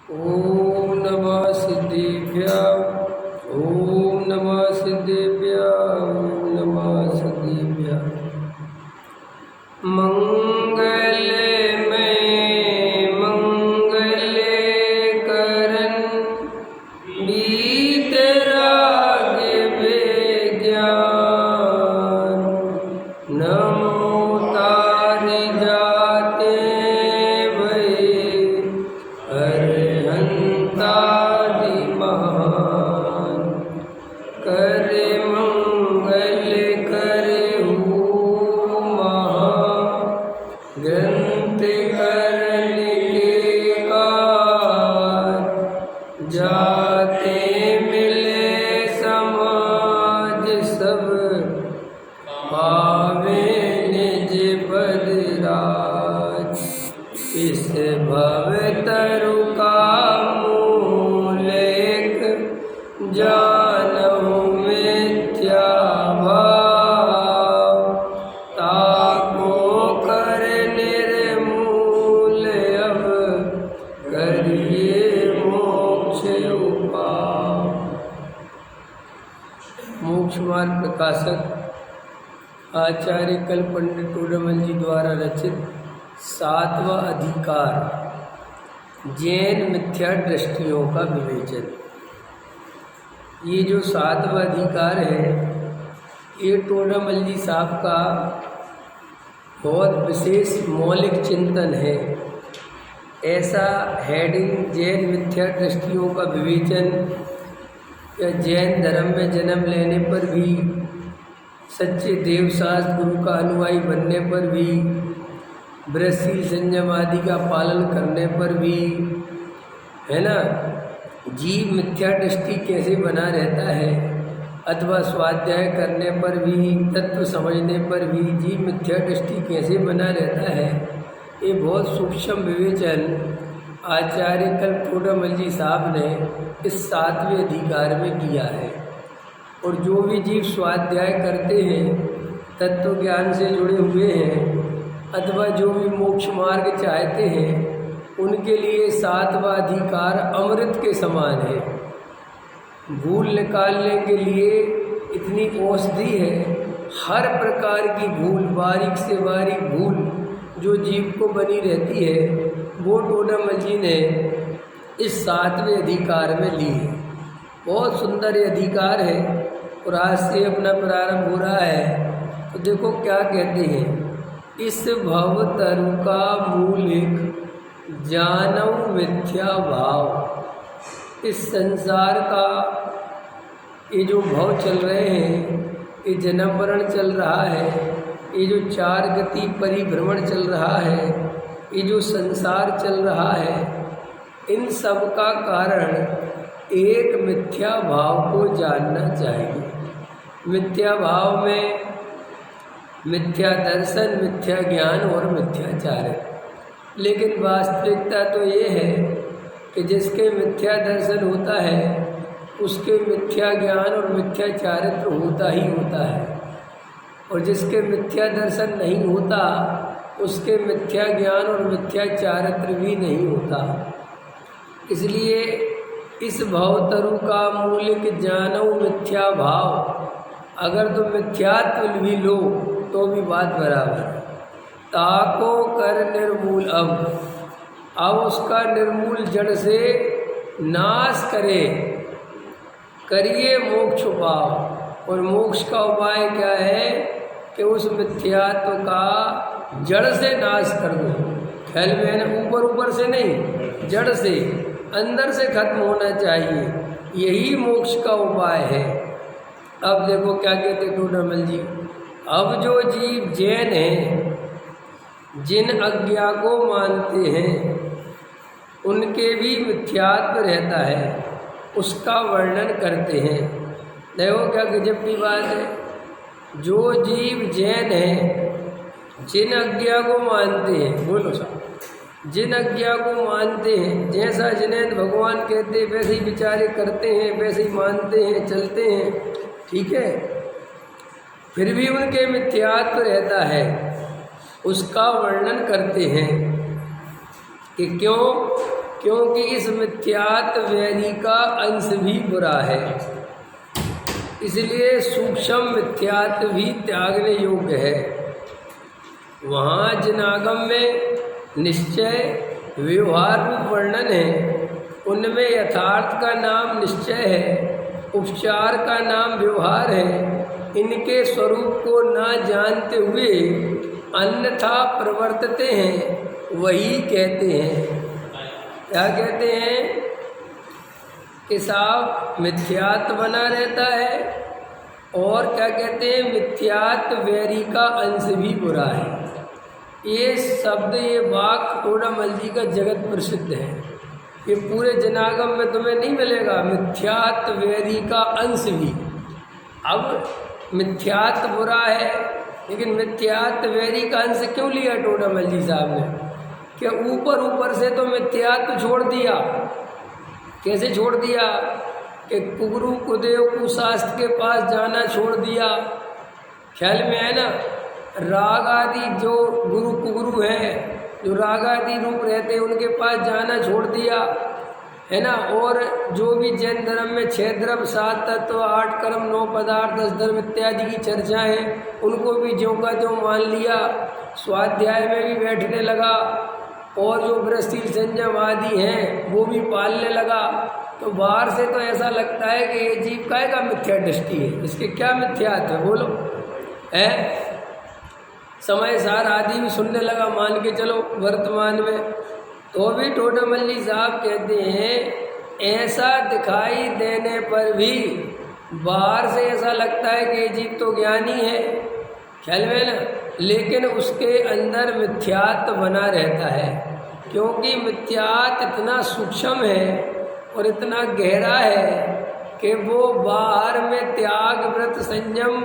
ओम नमः सिद्धेभ्यां। ओम नमः सिद्धेभ्यां। ओम नमः सिद्धेभ्यां। मंगलमय मंगले करन वीतराग विज्ञान। नमो तारि जाते भय अरहंतादि महान। करे मंगल करहु महा ग्रंथ करन के कार। जाते मिले समाज सब पावे निज पद राज। इस भव तरु का मूल एक जानहु मिथ्या भाव। ताको कर निर्मूल अब करिए मोक्ष उपाय। मोक्ष मार्ग प्रकाशक आचार्य कल पंडित टोडरमल जी द्वारा रचित 7वां अधिकार जैन मिथ्या दृष्टियों का विवेचन। ये जो 7वां अधिकार है ये टोडरमल जी साहब का बहुत विशेष मौलिक चिंतन है। ऐसा हेडिंग जैन मिथ्या दृष्टियों का विवेचन या जैन धर्म में जन्म लेने पर भी, सच्चे देवशास्त्र गुरु का अनुयायी बनने पर भी, ब्रजशील संयम आदि का पालन करने पर भी, है ना, जीव मिथ्या दृष्टि कैसे बना रहता है, अथवा स्वाध्याय करने पर भी, तत्व समझने पर भी जीव मिथ्या दृष्टि कैसे बना रहता है, ये बहुत सूक्ष्म विवेचन आचार्य कल टोडरमल जी साहब ने इस 7वें अधिकार में किया है। और जो भी जीव स्वाध्याय करते हैं, तत्व ज्ञान से जुड़े हुए हैं, अथवा जो भी मोक्ष मार्ग चाहते हैं, उनके लिए 7वां अधिकार अमृत के समान है। भूल निकालने के लिए इतनी औषधि है। हर प्रकार की भूल, बारीक से बारीक भूल जो जीव को बनी रहती है, वो टोडरमल जी ने इस 7वें अधिकार में ली है। बहुत सुंदर ये अधिकार है और आज से अपना प्रारंभ हो रहा है। तो देखो क्या कहते हैं, इस भव तरु का मूल एक जानऊ मिथ्या भाव। इस संसार का ये जो भाव चल रहे हैं, ये जन्म मरण चल रहा है, ये जो 4 गति परिभ्रमण चल रहा है, ये जो संसार चल रहा है, इन सब का कारण एक मिथ्या भाव को जानना चाहिए। मिथ्या भाव में मिथ्या दर्शन, मिथ्या ज्ञान और मिथ्याचार है। लेकिन वास्तविकता तो ये है कि जिसके मिथ्या दर्शन होता है उसके मिथ्या ज्ञान और मिथ्या चारित्र होता ही होता है, और जिसके मिथ्या दर्शन नहीं होता उसके मिथ्या ज्ञान और मिथ्या चारित्र भी नहीं होता। इसलिए इस भवतरु का मूलिक जानऊ मिथ्या भाव, अगर तुम मिथ्यात्व भी लो तो भी बात बराबर है। ताको कर निर्मूल अब उसका निर्मूल जड़ से नाश करिए मोक्ष उपाय। और मोक्ष का उपाय क्या है कि उस मिथ्यात्व का जड़ से नाश कर दो। ख्याल में है ना, ऊपर ऊपर से नहीं, जड़ से, अंदर से खत्म होना चाहिए। यही मोक्ष का उपाय है। अब देखो क्या कहते टोडरमल जी, अब जो जीव जैन हैं, जिन अज्ञा को मानते हैं, उनके भी मिथ्यात्व रहता है, उसका वर्णन करते हैं। देखो क्या गजब की बात है। जो जीव जैन हैं, जिन अज्ञा को मानते हैं, बोलो साहब, जिन अज्ञा को मानते हैं, जैसा जिन्हें भगवान कहते हैं वैसे ही विचारे करते हैं, वैसे ही मानते हैं, चलते हैं, ठीक है, फिर भी उनके मिथ्यात्व रहता है, उसका वर्णन करते हैं कि क्यों क्योंकि इस मिथ्यात वैरी का अंश भी बुरा है, इसलिए सूक्ष्म मिथ्यात भी त्यागने योग्य है। वहाँ जिन आगम में निश्चय व्यवहार रूप वर्णन है, उनमें यथार्थ का नाम निश्चय है, उपचार का नाम व्यवहार है। इनके स्वरूप को न जानते हुए अन्यथा प्रवर्तते हैं, वही कहते हैं। क्या कहते हैं कि साहब मिथ्यात्व बना रहता है, और क्या कहते हैं मिथ्यात्व वैरी का अंश भी बुरा है। ये शब्द, ये वाक्य टोडामल जी का जगत प्रसिद्ध है। ये पूरे जनागम में तुम्हें नहीं मिलेगा, मिथ्यात्व वैरी का अंश भी। अब मिथ्यात्व बुरा है, लेकिन मिथ्यात्व वैरी का अंश क्यों लिया टोडामल जी साहब ने? कि ऊपर ऊपर से तो मिथ्यात्व छोड़ दिया। कैसे छोड़ दिया? कि कुगुरु कुदेव कुशास्त्र के पास जाना छोड़ दिया। ख्याल में है ना? राग आदि जो गुरु कुगुरु हैं, जो राग आदि रूप रहते हैं, उनके पास जाना छोड़ दिया, है ना। और जो भी जैन धर्म में 6 द्रव्य 7 तत्व 8 कर्म 9 पदार्थ 10 धर्म इत्यादि की चर्चा है, उनको भी ज्यों का त्यों मान लिया। स्वाध्याय में भी बैठने लगा, और जो गृहस्थी संयम आदि हैं वो भी पालने लगा। तो बाहर से तो ऐसा लगता है कि ये जीव काय का मिथ्या दृष्टि है, इसके क्या मिथ्यात्व है बोलो? है समय सार आदि भी सुनने लगा, मान के चलो वर्तमान में। तो भी टोडामल जी साहब कहते हैं ऐसा दिखाई देने पर भी बाहर से ऐसा लगता है कि ये जीव तो ज्ञानी है, ख्याल में ना, लेकिन उसके अंदर मिथ्यात्व बना रहता है। क्योंकि मिथ्यात्व इतना सूक्ष्म है और इतना गहरा है कि वो बाहर में त्याग व्रत संयम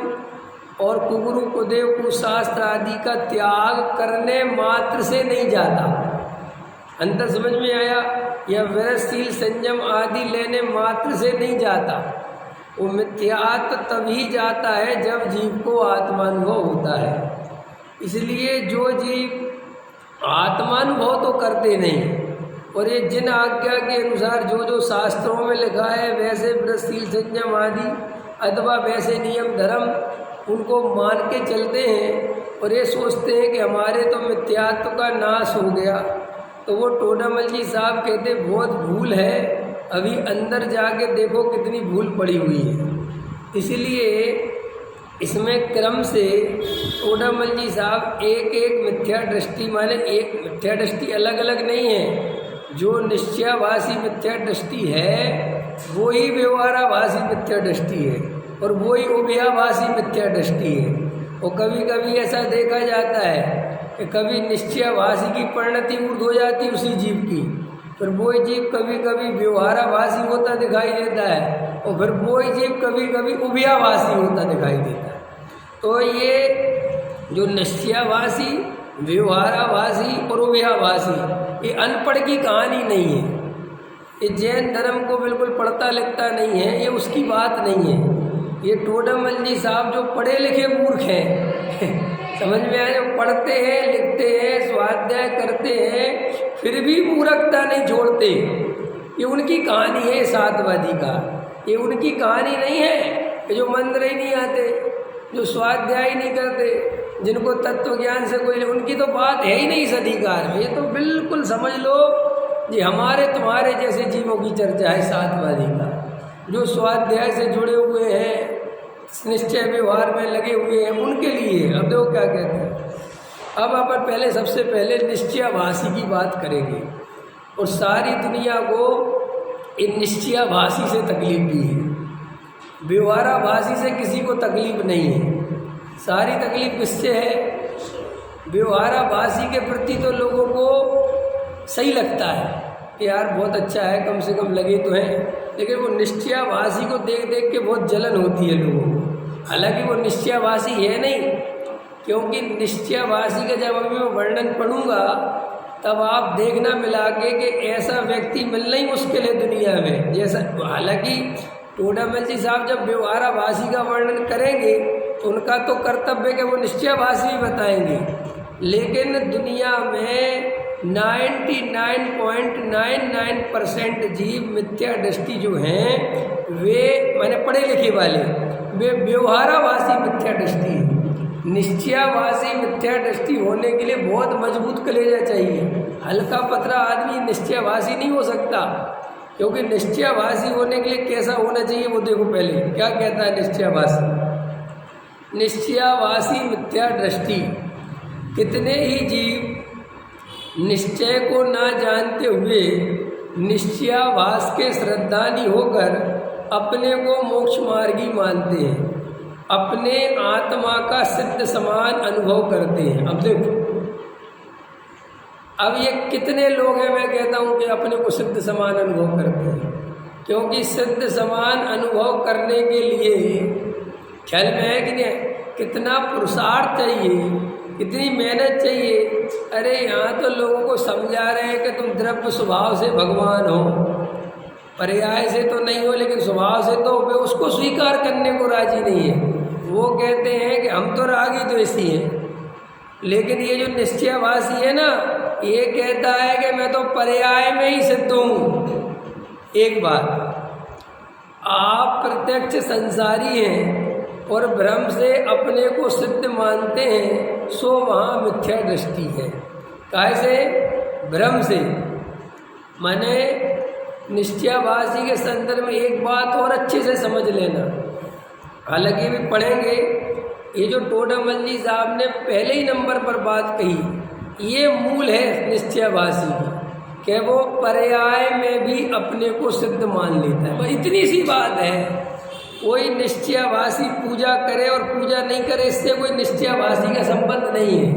और कुगुरु कुदेव कुशास्त्र आदि का त्याग करने मात्र से नहीं जाता। अंतर समझ में आया? या व्रतशील संयम आदि लेने मात्र से नहीं जाता। वो मिथ्यात्व तभी जाता है जब जीव को आत्मानुभव होता है। इसलिए जो जीव आत्मानुभव तो करते नहीं, और ये जिन आज्ञा के अनुसार जो जो शास्त्रों में लिखा है वैसे व्रतशील संयम आदि अथवा वैसे नियम धर्म उनको मान के चलते हैं, और ये सोचते हैं कि हमारे तो मिथ्यात्व का नाश हो गया। तो वो टोडामल जी साहब कहते बहुत भूल है, अभी अंदर जाके देखो कितनी भूल पड़ी हुई है। इसलिए इसमें क्रम से टोडामल जी साहब एक एक मिथ्या दृष्टि, माने एक मिथ्या दृष्टि अलग अलग नहीं है। जो निश्चयाभासी मिथ्या दृष्टि है वो ही व्यवहाराभासी मिथ्या दृष्टि है, और वो ही उभयाभासी मिथ्या दृष्टि है। और कभी कभी ऐसा देखा जाता है कि कभी निश्चयाभासी की परिणति ऊर्ध हो जाती उसी जीव की, फिर वही जीव कभी कभी व्यवहाराभासी होता दिखाई देता है, और फिर वही जीव कभी कभी उभयाभासी होता दिखाई देता है। तो ये जो निश्चयाभासी, व्यवहाराभासी और उभयाभासी, ये अनपढ़ की कहानी नहीं है। ये जैन धर्म को बिल्कुल पढ़ता लिखता नहीं है, ये उसकी बात नहीं है। ये टोडामल जी साहब जो पढ़े लिखे मूर्ख हैं समझ में आए, जो पढ़ते हैं लिखते हैं स्वाध्याय करते हैं फिर भी मूर्खता नहीं छोड़ते, ये उनकी कहानी है सातवादी का। ये उनकी कहानी नहीं है कि जो मंत्र ही नहीं आते, जो स्वाध्याय ही नहीं करते, जिनको तत्व ज्ञान से कोई, उनकी तो बात है ही नहीं इस अधिकार में। ये तो बिल्कुल समझ लो जी हमारे तुम्हारे जैसे जीवों की चर्चा है सातवादी का, जो स्वाध्याय से जुड़े हुए हैं, निश्चय व्यवहार में लगे हुए हैं, उनके लिए। अब देखो क्या कहते हैं। अब अपन पहले सबसे पहले निश्चयाभासी की बात करेंगे, और सारी दुनिया को इन निश्चयाभासी से तकलीफ भी है, व्यवहाराभासी से किसी को तकलीफ नहीं है। सारी तकलीफ किससे है? व्यवहाराभासी के प्रति तो लोगों को सही लगता है कि यार बहुत अच्छा है, कम से कम लगे तो हैं, लेकिन वो निश्चयाभासी को देख देख के बहुत जलन होती है लोगों को। हालांकि वो निश्चयाभासी है नहीं, क्योंकि निश्चयाभासी का जब अभी मैं वर्णन पढ़ूंगा तब आप देखना मिला के कि ऐसा व्यक्ति मिलना ही मुश्किल है दुनिया में जैसा। हालांकि टोडामल जी साहब जब व्यवहाराभासी का वर्णन करेंगे तो उनका तो कर्तव्य है कि वो निश्चयाभासी बताएंगे, लेकिन दुनिया में 99.99% जीव मिथ्या दृष्टि जो हैं वे मैंने पढ़े लिखे वाले वे व्यवहाराभासी मिथ्या दृष्टि है। निश्चयाभासी मिथ्या दृष्टि होने के लिए बहुत मजबूत कलेजा चाहिए। हल्का पतला आदमी निश्चयाभासी नहीं हो सकता, क्योंकि निश्चयाभासी होने के लिए कैसा होना चाहिए वो देखो। पहले क्या कहता है निश्चयाभासी? निश्चयाभासी मिथ्या दृष्टि, कितने ही जीव निश्चय को ना जानते हुए निश्चयाभास के श्रद्धानी होकर अपने को मोक्ष मार्गी मानते हैं, अपने आत्मा का सिद्ध समान अनुभव करते हैं। अब देखो, अब ये कितने लोग हैं मैं कहता हूँ कि अपने को सिद्ध समान अनुभव करते हैं, क्योंकि सिद्ध समान अनुभव करने के लिए ख्याल में है कि नहीं, कितना पुरुषार्थ चाहिए, कितनी मेहनत चाहिए। अरे यहाँ तो लोगों को समझा रहे हैं कि तुम द्रव्य स्वभाव से भगवान हो, पर्याय से तो नहीं हो, लेकिन स्वभाव से तो वे उसको स्वीकार करने को राजी नहीं है। वो कहते हैं कि हम तो रागी द्वेषी हैं, लेकिन ये जो निश्चयाभासी है ना, ये कहता है कि मैं तो पर्याय में ही सिद्ध हूँ। एक बात, आप प्रत्यक्ष संसारी हैं और भ्रम से अपने को सिद्ध मानते हैं, सो वहाँ मिथ्या दृष्टि है। कैसे? भ्रम से। माने निश्चयाभासी के संदर्भ में एक बात और अच्छे से समझ लेना, हालांकि भी पढ़ेंगे। ये जो टोडामल जी साहब ने पहले ही नंबर पर बात कही, ये मूल है निश्चयाभासी की, कि वो पर्याय में भी अपने को सिद्ध मान लेता है। बस इतनी सी बात है। कोई निश्चयाभासी पूजा करे और पूजा नहीं करे, इससे कोई निश्चयाभासी का संबंध नहीं है।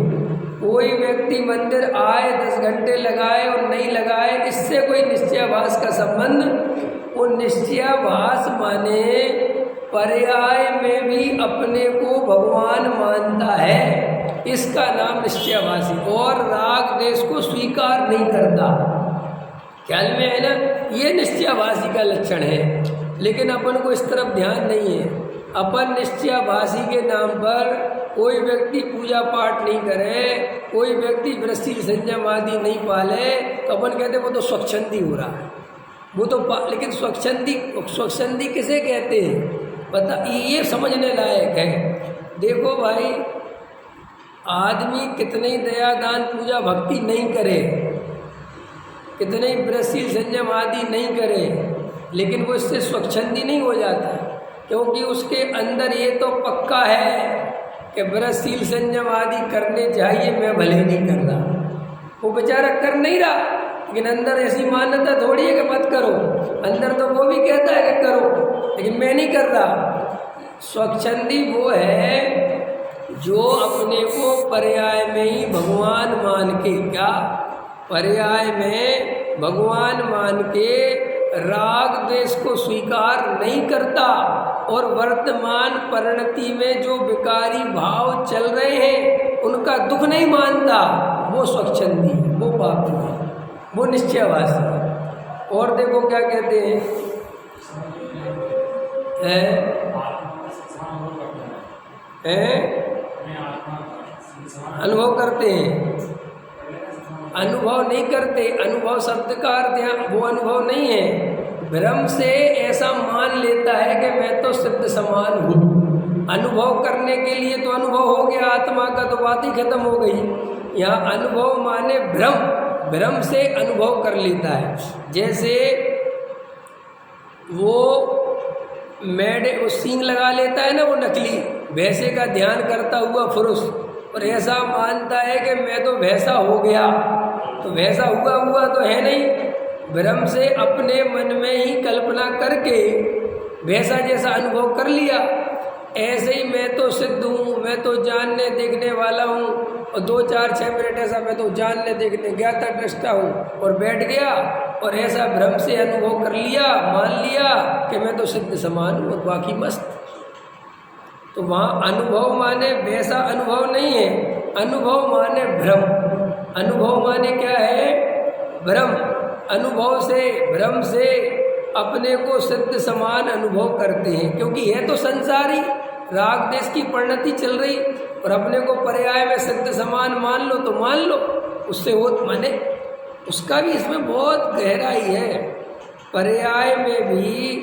कोई व्यक्ति मंदिर आए, 10 घंटे लगाए और नहीं लगाए, इससे कोई निश्चयाभास का संबंध। वो निश्चयाभास माने पर्याय में भी अपने को भगवान मानता है, इसका नाम निश्चयाभासी। और राग देश को स्वीकार नहीं करता। ख्याल में है ना? ये निश्चयाभासी का लक्षण है। लेकिन अपन को इस तरफ ध्यान नहीं है। अपन निश्चयाभासी के नाम पर कोई व्यक्ति पूजा पाठ नहीं करे, कोई व्यक्ति वृश्चिक संयम आदि नहीं पाले, तो अपन कहते वो तो स्वच्छंदी हो रहा है, वो तो लेकिन स्वच्छंदी किसे कहते हैं पता? ये समझने लायक है। देखो भाई, आदमी कितने ही दया दान पूजा भक्ति नहीं करे, कितने ही वृश्चिक संयम आदि नहीं करे, लेकिन वो इससे स्वच्छंदी नहीं हो जाता, क्योंकि उसके अंदर ये तो पक्का है कि वृश्चिक संयम आदि करने चाहिए, मैं भले नहीं कर रहा। वो बेचारा कर नहीं रहा, लेकिन अंदर ऐसी मान्यता थोड़ी है कि मत करो। अंदर तो वो भी कहता है कि करो, लेकिन मैं नहीं कर रहा। स्वच्छंदी वो है जो अपने को पर्याय में ही भगवान मान के, क्या पर्याय में भगवान मान के राग द्वेष को स्वीकार नहीं करता, और वर्तमान परिणति में जो विकारी भाव चल रहे हैं उनका दुख नहीं मानता, वो स्वच्छंदी है, वो पापी है, वो निश्चयाभासी है। और देखो क्या कहते हैं, अनुभव करते हैं, अनुभव नहीं करते। अनुभव शब्द का अर्थ यहाँ वो अनुभव नहीं है। भ्रम से ऐसा मान लेता है कि मैं तो सिद्ध समान हूँ। अनुभव करने के लिए तो अनुभव हो गया, आत्मा का तो बात ही खत्म हो गई। यहाँ अनुभव माने भ्रम, भ्रम से अनुभव कर लेता है। जैसे वो वो सींग लगा लेता है ना, वो नकली भैंसे का ध्यान करता हुआ पुरुष, और ऐसा मानता है कि मैं तो भैंसा हो गया, तो भैंसा हुआ तो है नहीं। भ्रम से अपने मन में ही कल्पना करके भैंसा जैसा अनुभव कर लिया। ऐसे ही मैं तो सिद्ध हूँ, मैं तो जानने देखने वाला हूँ, और 2 4 6 मिनट ऐसा मैं तो जानने देखने ज्ञाता दृष्टा हूँ, और बैठ गया और ऐसा भ्रम से अनुभव कर लिया, मान लिया कि मैं तो सिद्ध समान हूँ, और बाकी मस्त। तो वहाँ अनुभव माने वैसा अनुभव नहीं है, अनुभव माने भ्रम। अनुभव माने क्या है? भ्रम। अनुभव से, भ्रम से अपने को सिद्ध समान अनुभव करते हैं, क्योंकि है तो संसारी, राग देश की परिणति चल रही, और अपने को पर्याय में सिद्ध समान मान लो तो मान लो, उससे वो माने उसका भी इसमें बहुत गहराई है। पर्याय में भी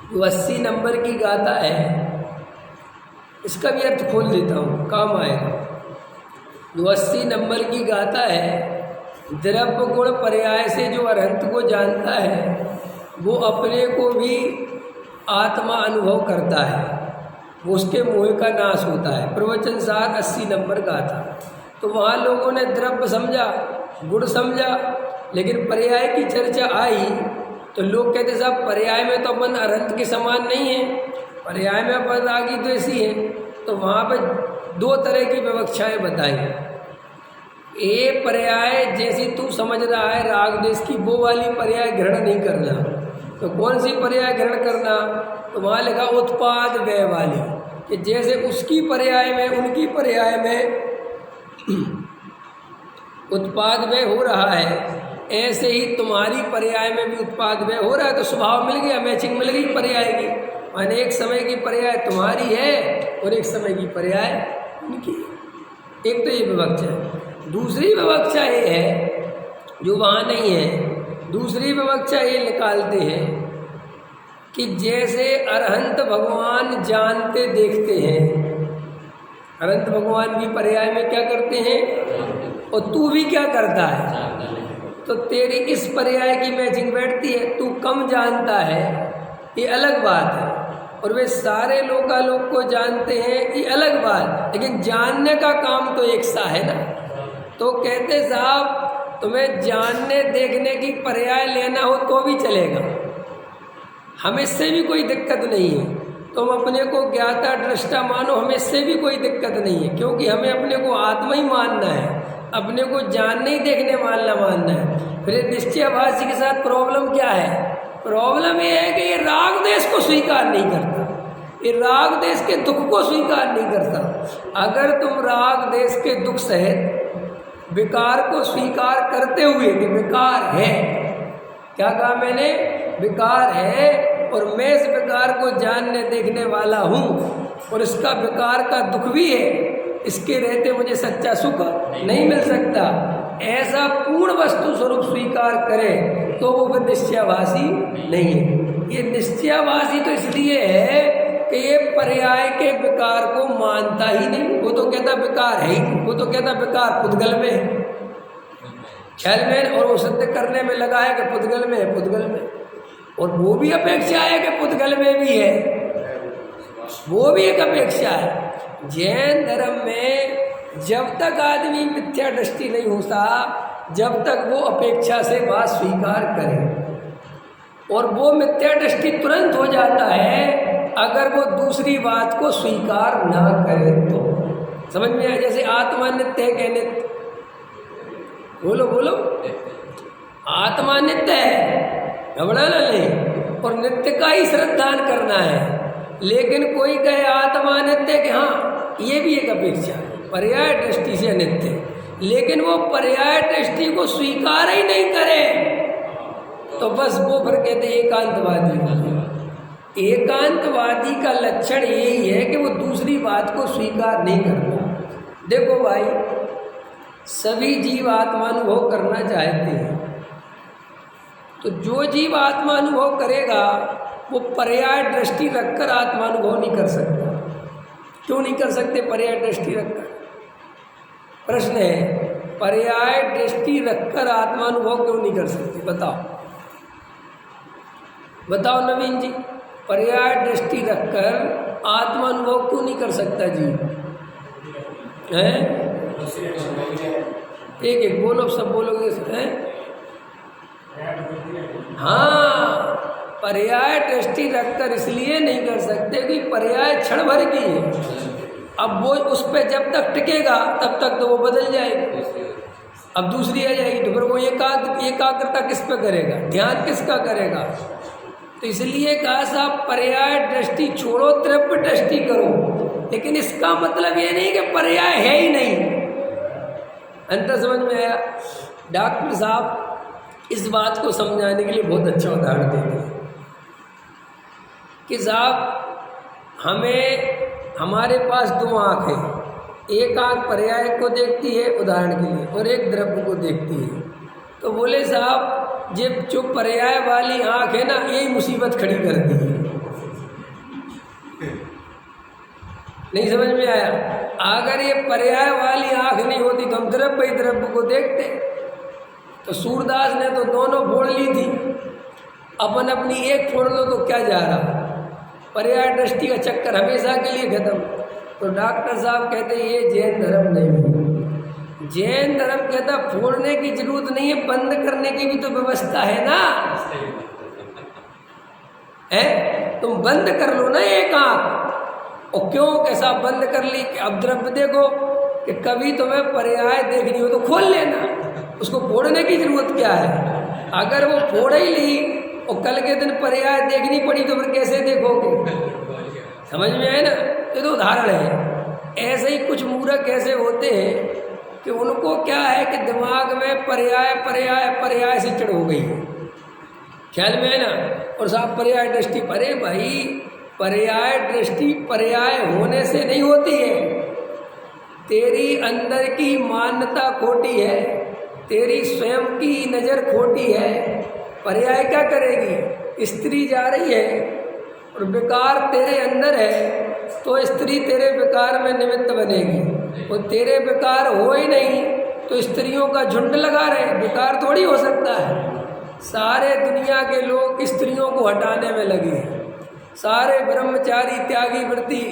जो 80 नंबर की गाथा है, इसका भी अर्थ खोल देता हूँ, काम आएगा। जो 80 नंबर की गाथा है, द्रव्य गुण पर्याय से जो अरहंत को जानता है वो अपने को भी आत्मा अनुभव करता है, वो उसके मोह का नाश होता है। प्रवचन सार 80 नंबर गाथा। तो वहाँ लोगों ने द्रव्य समझा, गुण समझा, लेकिन पर्याय की चर्चा आई तो लोग कहते साहब पर्याय में तो अपन अरहंत के समान नहीं है, पर्याय में अपन रागी द्वेषी है। तो वहाँ पे 2 तरह की विवक्षाएँ बताई। एक पर्याय जैसी तू समझ रहा है राग देश की, वो वाली पर्याय ग्रहण नहीं करना। तो कौन सी पर्याय ग्रहण करना? तो वहाँ लिखा उत्पाद व्यय वाली, कि जैसे उसकी पर्याय में, उनकी पर्याय में उत्पाद व्यय हो रहा है, ऐसे ही तुम्हारी पर्याय में भी उत्पाद व्यय हो रहा है। तो स्वभाव मिल गया, मैचिंग मिल गई पर्याय की। अनेक समय की पर्याय तुम्हारी है और एक समय की पर्याय उनकी। एक तो ये विवक्षा है। दूसरी विवक्षा ये है जो वहाँ नहीं है। दूसरी विवक्षा ये निकालते हैं कि जैसे अरहंत भगवान जानते देखते हैं, अरहंत भगवान भी पर्याय में क्या करते हैं और तू भी क्या करता है, तो तेरी इस पर्याय की मैचिंग बैठती है। तू कम जानता है ये अलग बात है, और वे सारे लोकालोक को जानते हैं ये अलग बात, लेकिन जानने का काम तो एक सा है ना। तो कहते साहब तुम्हें जानने देखने की पर्याय लेना हो तो भी चलेगा, हमें इससे भी कोई दिक्कत नहीं है। तुम अपने को ज्ञाता दृष्टा मानो, हमें इससे भी कोई दिक्कत नहीं है, क्योंकि हमें अपने को आत्मा ही मानना है, अपने को जानने ही देखने वाला मानना है। फिर निश्चयाभासी के साथ प्रॉब्लम क्या है? प्रॉब्लम ये है कि ये राग देश को स्वीकार नहीं करता, ये राग देश के दुख को स्वीकार नहीं करता। अगर तुम राग देश के दुख सहित विकार को स्वीकार करते हुए कि विकार है, क्या कहा मैंने? विकार है और मैं इस विकार को जानने देखने वाला हूँ और इसका विकार का दुख भी है, इसके रहते मुझे सच्चा सुख नहीं मिल सकता, ऐसा पूर्ण वस्तु स्वरूप स्वीकार करे तो वो फिर निश्चयाभासी नहीं है। ये निश्चयाभासी तो इसलिए है कि ये पर्याय के विकार को मानता ही नहीं। वो तो कहता विकार है ही, वो तो कहता विकार पुद्गल में है, ख्याल में, और वो सिद्ध करने में लगा है कि पुद्गल में है, पुद्गल में, और वो भी अपेक्षा है कि पुद्गल में भी है, वो भी एक अपेक्षा है। जैन धर्म में जब तक आदमी मिथ्या दृष्टि नहीं होता, जब तक वो अपेक्षा से बात स्वीकार करे, और वो मिथ्या दृष्टि तुरंत हो जाता है अगर वो दूसरी बात को स्वीकार ना करे तो। समझ में आया? जैसे आत्मा नित्य है कि नित्य? बोलो बोलो। आत्मा नित्य है, घबराना नहीं, और नित्य का ही श्रद्धान करना है। लेकिन कोई कहे आत्मा नित्य कि हाँ ये भी एक अपेक्षा है, पर्याय दृष्टि से नित्य, लेकिन वो पर्याय दृष्टि को स्वीकार ही नहीं करे तो बस वो फिर कहते एकांतवादी हो गया। एकांतवादी का लक्षण यही है कि वो दूसरी बात को स्वीकार नहीं करता। देखो भाई, सभी जीव आत्मानुभव करना चाहते हैं, तो जो जीव आत्मानुभव करेगा वो पर्याय दृष्टि रखकर आत्मानुभव नहीं कर सकता। क्यों नहीं कर सकते पर्याय दृष्टि रखकर? प्रश्न है, पर्याय दृष्टि रखकर आत्मानुभव क्यों नहीं कर सकते? बताओ बताओ नवीन जी, पर्याय दृष्टि रखकर आत्मानुभव क्यों नहीं कर सकता जी? हैं? एक एक बोलो, सब बोलोगे हैं? हाँ, पर्याय दृष्टि रखकर इसलिए नहीं कर सकते कि पर्याय क्षण भर की है। अब वो उस पर जब तक टिकेगा तब तक तो वो बदल जाएगी, अब दूसरी आ जाएगी, तो फिर वो एकाग्रता किस पे करेगा, ध्यान किसका करेगा? तो इसलिए कहा साहब पर्याय दृष्टि छोड़ो, द्रव्य दृष्टि करो। लेकिन इसका मतलब ये नहीं कि पर्याय है ही नहीं। अंतर समझ में आया? डॉक्टर साहब इस बात को समझाने के लिए बहुत अच्छा उदाहरण देते हैं कि साहब हमारे पास 2 आँख है, एक आँख पर्याय को देखती है उदाहरण के लिए, और एक द्रव्य को देखती है। तो बोले साहब ये जो पर्याय वाली आँख है ना, यही मुसीबत खड़ी कर दी है। नहीं समझ में आया? अगर ये पर्याय वाली आँख नहीं होती तो हम द्रव्य ही द्रव्य को देखते। तो सूरदास ने तो दोनों फोड़ ली थी, अपन अपनी एक फोड़ लो तो क्या जा रहा, पर्याय दृष्टि का चक्कर हमेशा के लिए खत्म। तो डॉक्टर साहब कहते ये जैन धर्म नहीं है। जैन धर्म कहता फोड़ने की जरूरत नहीं है, बंद करने की भी तो व्यवस्था है ना, है? तुम बंद कर लो ना एक आँख। और क्यों कैसा बंद कर ली कि अब द्रव्य देखो कि कभी तुम्हें पर्याय देखनी हो तो खोल लेना, उसको फोड़ने की जरूरत क्या है? अगर वो फोड़ ही ली और कल के दिन पर्याय देखनी पड़ी तो फिर कैसे देखोगे? समझ में आए ना? ये तो उदाहरण है। ऐसे ही कुछ मूर्ख ऐसे होते हैं कि उनको क्या है कि दिमाग में पर्याय पर्याय पर्याय से चढ़ हो गई है, ख्याल में है ना? और साहब पर्याय दृष्टि, अरे भाई पर्याय दृष्टि पर्याय होने से नहीं होती है, तेरी अंदर की मान्यता खोटी है, तेरी स्वयं की नज़र खोटी है। पर्याय क्या करेगी? स्त्री जा रही है और विकार तेरे अंदर है तो स्त्री तेरे विकार में निमित्त बनेगी, और तेरे विकार हो ही नहीं तो स्त्रियों का झुंड लगा रहे, विकार थोड़ी हो सकता है। सारे दुनिया के लोग स्त्रियों को हटाने में लगे हैं, सारे ब्रह्मचारी त्यागी वृत्ति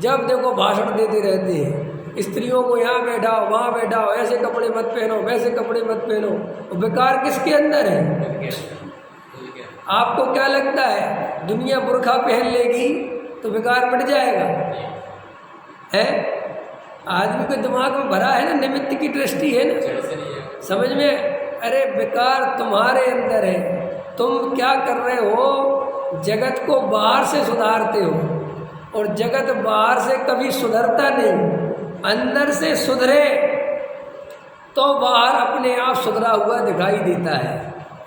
जब देखो भाषण देते रहते हैं, स्त्रियों को यहाँ बैठाओ वहाँ बैठाओ, ऐसे कपड़े मत पहनो वैसे कपड़े मत पहनो। और विकार किसके अंदर है? आपको क्या लगता है दुनिया बुर्खा पहन लेगी तो विकार बढ़ जाएगा? है आदमी के दिमाग में भरा है ना, निमित्त की दृष्टि है ना, समझ में? अरे विकार तुम्हारे अंदर है, तुम क्या कर रहे हो? जगत को बाहर से सुधारते हो, और जगत बाहर से कभी सुधरता नहीं, अंदर से सुधरे तो बाहर अपने आप सुधरा हुआ दिखाई देता है,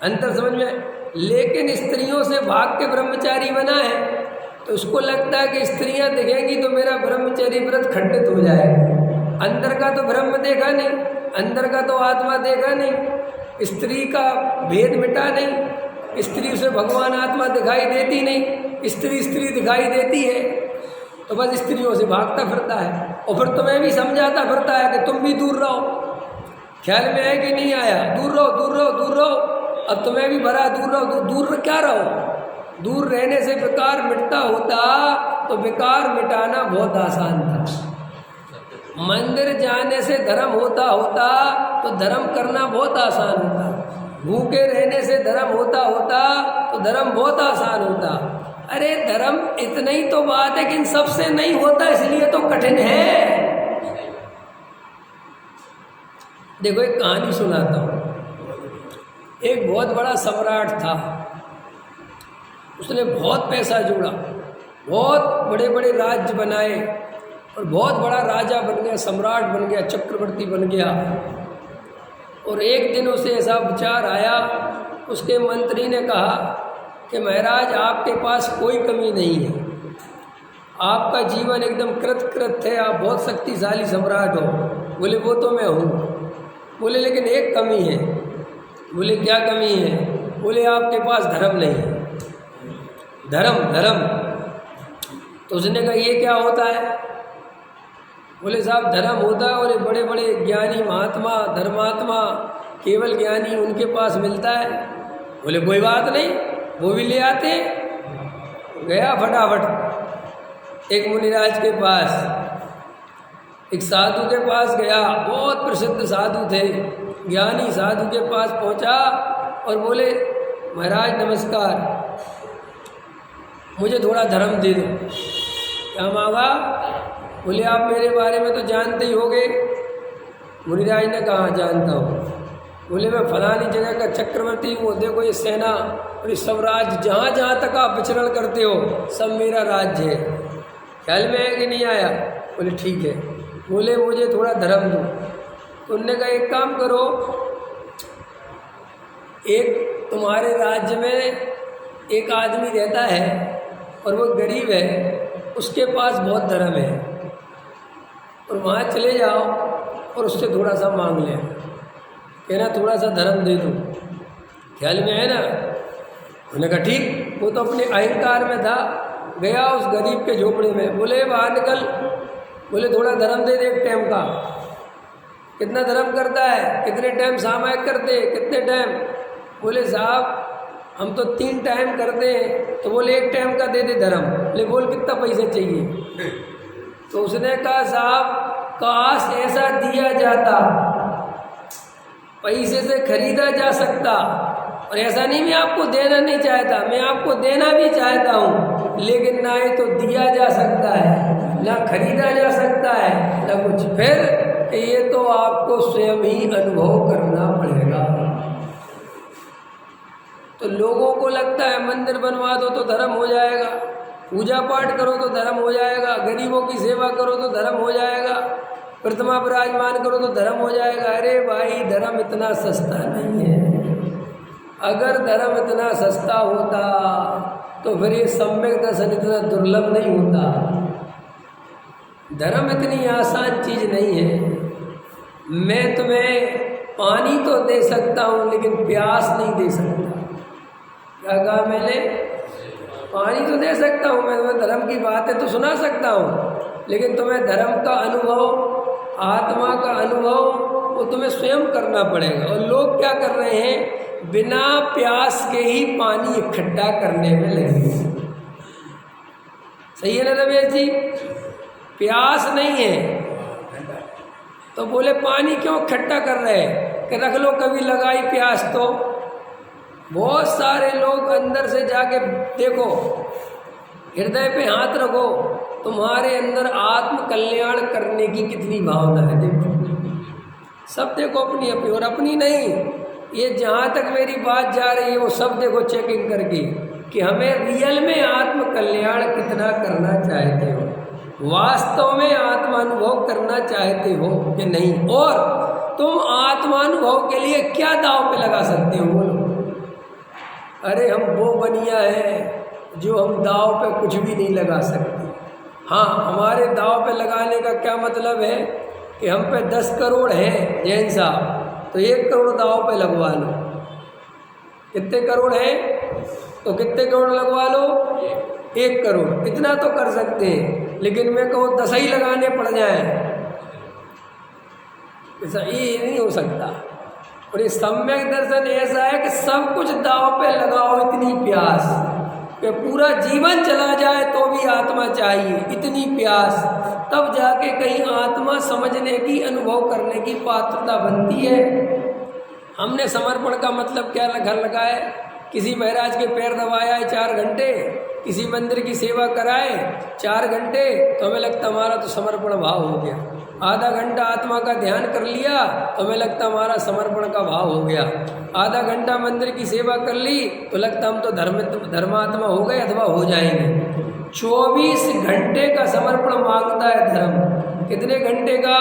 अंतर समझ में? लेकिन स्त्रियों से भाग के ब्रह्मचारी बना है तो उसको लगता है कि स्त्रियां दिखेंगी तो मेरा ब्रह्मचर्य व्रत खंडित हो जाएगा। अंदर का तो ब्रह्म देखा नहीं, अंदर का तो आत्मा देखा नहीं, स्त्री का भेद मिटा नहीं, स्त्री से भगवान आत्मा दिखाई देती नहीं, स्त्री स्त्री दिखाई देती है, तो बस स्त्रियों से भागता फिरता है। और फिर तुम्हें भी समझाता फिरता है कि तुम भी दूर रहो। ख्याल में है कि नहीं आया? दूर रहो दूर रहो दूर रहो। अब तुम्हें भी भरा दूर रहो, दूर क्या रहो? दूर रहने से विकार मिटता होता तो विकार मिटाना बहुत आसान था। मंदिर जाने से धर्म होता होता तो धर्म करना बहुत आसान होता। भूखे रहने से धर्म होता होता तो धर्म बहुत आसान होता। अरे धर्म इतना ही तो बात है कि इन सबसे नहीं होता, इसलिए तो कठिन है। देखो एक कहानी सुनाता हूँ। एक बहुत बड़ा सम्राट था, उसने बहुत पैसा जोड़ा, बहुत बड़े बड़े राज्य बनाए और बहुत बड़ा राजा बन गया, सम्राट बन गया, चक्रवर्ती बन गया। और एक दिन उसे ऐसा विचार आया, उसके मंत्री ने कहा कि महाराज आपके पास कोई कमी नहीं है, आपका जीवन एकदम कृत है, आप बहुत शक्तिशाली सम्राट हो। बोले वो तो मैं हूँ। बोले लेकिन एक कमी है। बोले क्या कमी है? बोले आपके पास धर्म नहीं है। धर्म तो उसने कहा ये क्या होता है? बोले साहब धर्म होता है और ये बड़े बड़े ज्ञानी महात्मा धर्मात्मा केवल ज्ञानी उनके पास मिलता है। बोले कोई बात नहीं, वो भी ले आते। गया फटाफट एक मुनिराज के पास, एक साधु के पास गया, बहुत प्रसिद्ध साधु थे, ज्ञानी साधु के पास पहुंचा और बोले महाराज नमस्कार, मुझे थोड़ा धर्म दे दो। क्या मांगा? बोले आप मेरे बारे में तो जानते ही होगे। मुनिराज ने कहा जानता हूँ। बोले मैं फलानी जगह का चक्रवर्ती हूँ, देखो ये सेना और ये सब राज्य जहाँ जहाँ तक आप विचरण करते हो सब मेरा राज्य है। ख्याल में है कि नहीं आया? बोले ठीक है। बोले मुझे थोड़ा धर्म दो। तो उन्होंने कहा एक काम करो, एक तुम्हारे राज्य में एक आदमी रहता है और वो गरीब है, उसके पास बहुत धर्म है, और वहाँ चले जाओ और उससे थोड़ा सा मांग लें। कहना थोड़ा सा धर्म दे दो, ख्याल में है ना। उन्होंने कहा ठीक। वो तो अपने अहंकार में था, गया उस गरीब के झोपड़े में, बोले बाहर निकल, बोले थोड़ा धर्म दे दे एक टाइम का। कितना धर्म करता है, कितने टाइम सामायिक करते, कितने टाइम? बोले साहब हम तो 3 टाइम करते हैं। तो बोले 1 टाइम का दे दे धर्म। बोले बोल कितना पैसा चाहिए? तो उसने कहा साहब काश ऐसा दिया जाता, पैसे से खरीदा जा सकता। और ऐसा नहीं मैं आपको देना नहीं चाहता, मैं आपको देना भी चाहता हूँ, लेकिन ना ये तो दिया जा सकता है, ना खरीदा जा सकता है, ना कुछ। फिर ये तो आपको स्वयं ही अनुभव करना पड़ेगा। तो लोगों को लगता है मंदिर बनवा दो तो धर्म हो जाएगा, पूजा पाठ करो तो धर्म हो जाएगा, गरीबों की सेवा करो तो धर्म हो जाएगा, प्रतिमा विराजमान करो तो धर्म हो जाएगा। अरे भाई धर्म इतना सस्ता नहीं है। अगर धर्म इतना सस्ता होता तो फिर ये सम्यक दर्शन इतना दुर्लभ नहीं होता। धर्म इतनी आसान चीज नहीं है। मैं तुम्हें पानी तो दे सकता हूँ लेकिन प्यास नहीं दे सकता। क्या कहा मैंने? पानी तो दे सकता हूँ मैं, तुम्हें धर्म की बातें तो सुना सकता हूँ, लेकिन तुम्हें धर्म का अनुभव, आत्मा का अनुभव वो तुम्हें स्वयं करना पड़ेगा। और लोग क्या कर रहे हैं, बिना प्यास के ही पानी इकट्ठा करने में लगे। सही है ना रमेश जी? प्यास नहीं है तो बोले पानी क्यों इकट्ठा कर रहे हैं कि रख लो कभी लगाई प्यास तो। बहुत सारे लोग अंदर से जाके देखो, हृदय पे हाथ रखो, तुम्हारे अंदर आत्म कल्याण करने की कितनी भावना है। देखो सब देखो अपनी अपनी, और अपनी नहीं, ये जहाँ तक मेरी बात जा रही है वो सब देखो चेकिंग करके कि हमें रियल में आत्म कल्याण कितना करना चाहते हो, वास्तव में आत्मानुभव करना चाहते हो कि नहीं, और तुम आत्मानुभव के लिए क्या दांव पे लगा सकते हो बोलो। अरे हम वो बनिया है जो हम दांव पे कुछ भी नहीं लगा सकते। हाँ, हमारे दांव पे लगाने का क्या मतलब है कि हम पे 10 करोड़ हैं जैन साहब, तो 1 करोड़ दांव पे लगवा लो। कितने करोड़ हैं? तो कितने करोड़ लगवा लो? 1 करोड़। इतना तो कर सकते हैं, लेकिन मैं कहूँ 10 ही लगाने पड़ जाए, ऐसा ये नहीं हो सकता। और ये सम्यक दर्शन ऐसा है कि सब कुछ दांव पे लगाओ, इतनी प्यास कि पूरा जीवन चला जाए तो भी आत्मा चाहिए, इतनी प्यास, तब जाके कहीं आत्मा समझने की, अनुभव करने की पात्रता बनती है। हमने समर्पण का मतलब क्या घर लगाए, किसी महाराज के पैर दबाया है 4 घंटे, किसी मंदिर की सेवा कराए 4 घंटे, तो हमें लगता हमारा तो समर्पण भाव हो गया। आधा घंटा आत्मा का ध्यान कर लिया तो हमें लगता हमारा समर्पण का भाव हो गया। आधा घंटा मंदिर की सेवा कर ली तो लगता हम तो धर्मात्मा हो गए अथवा हो जाएंगे। 24 घंटे का समर्पण मांगता है धर्म। कितने घंटे का?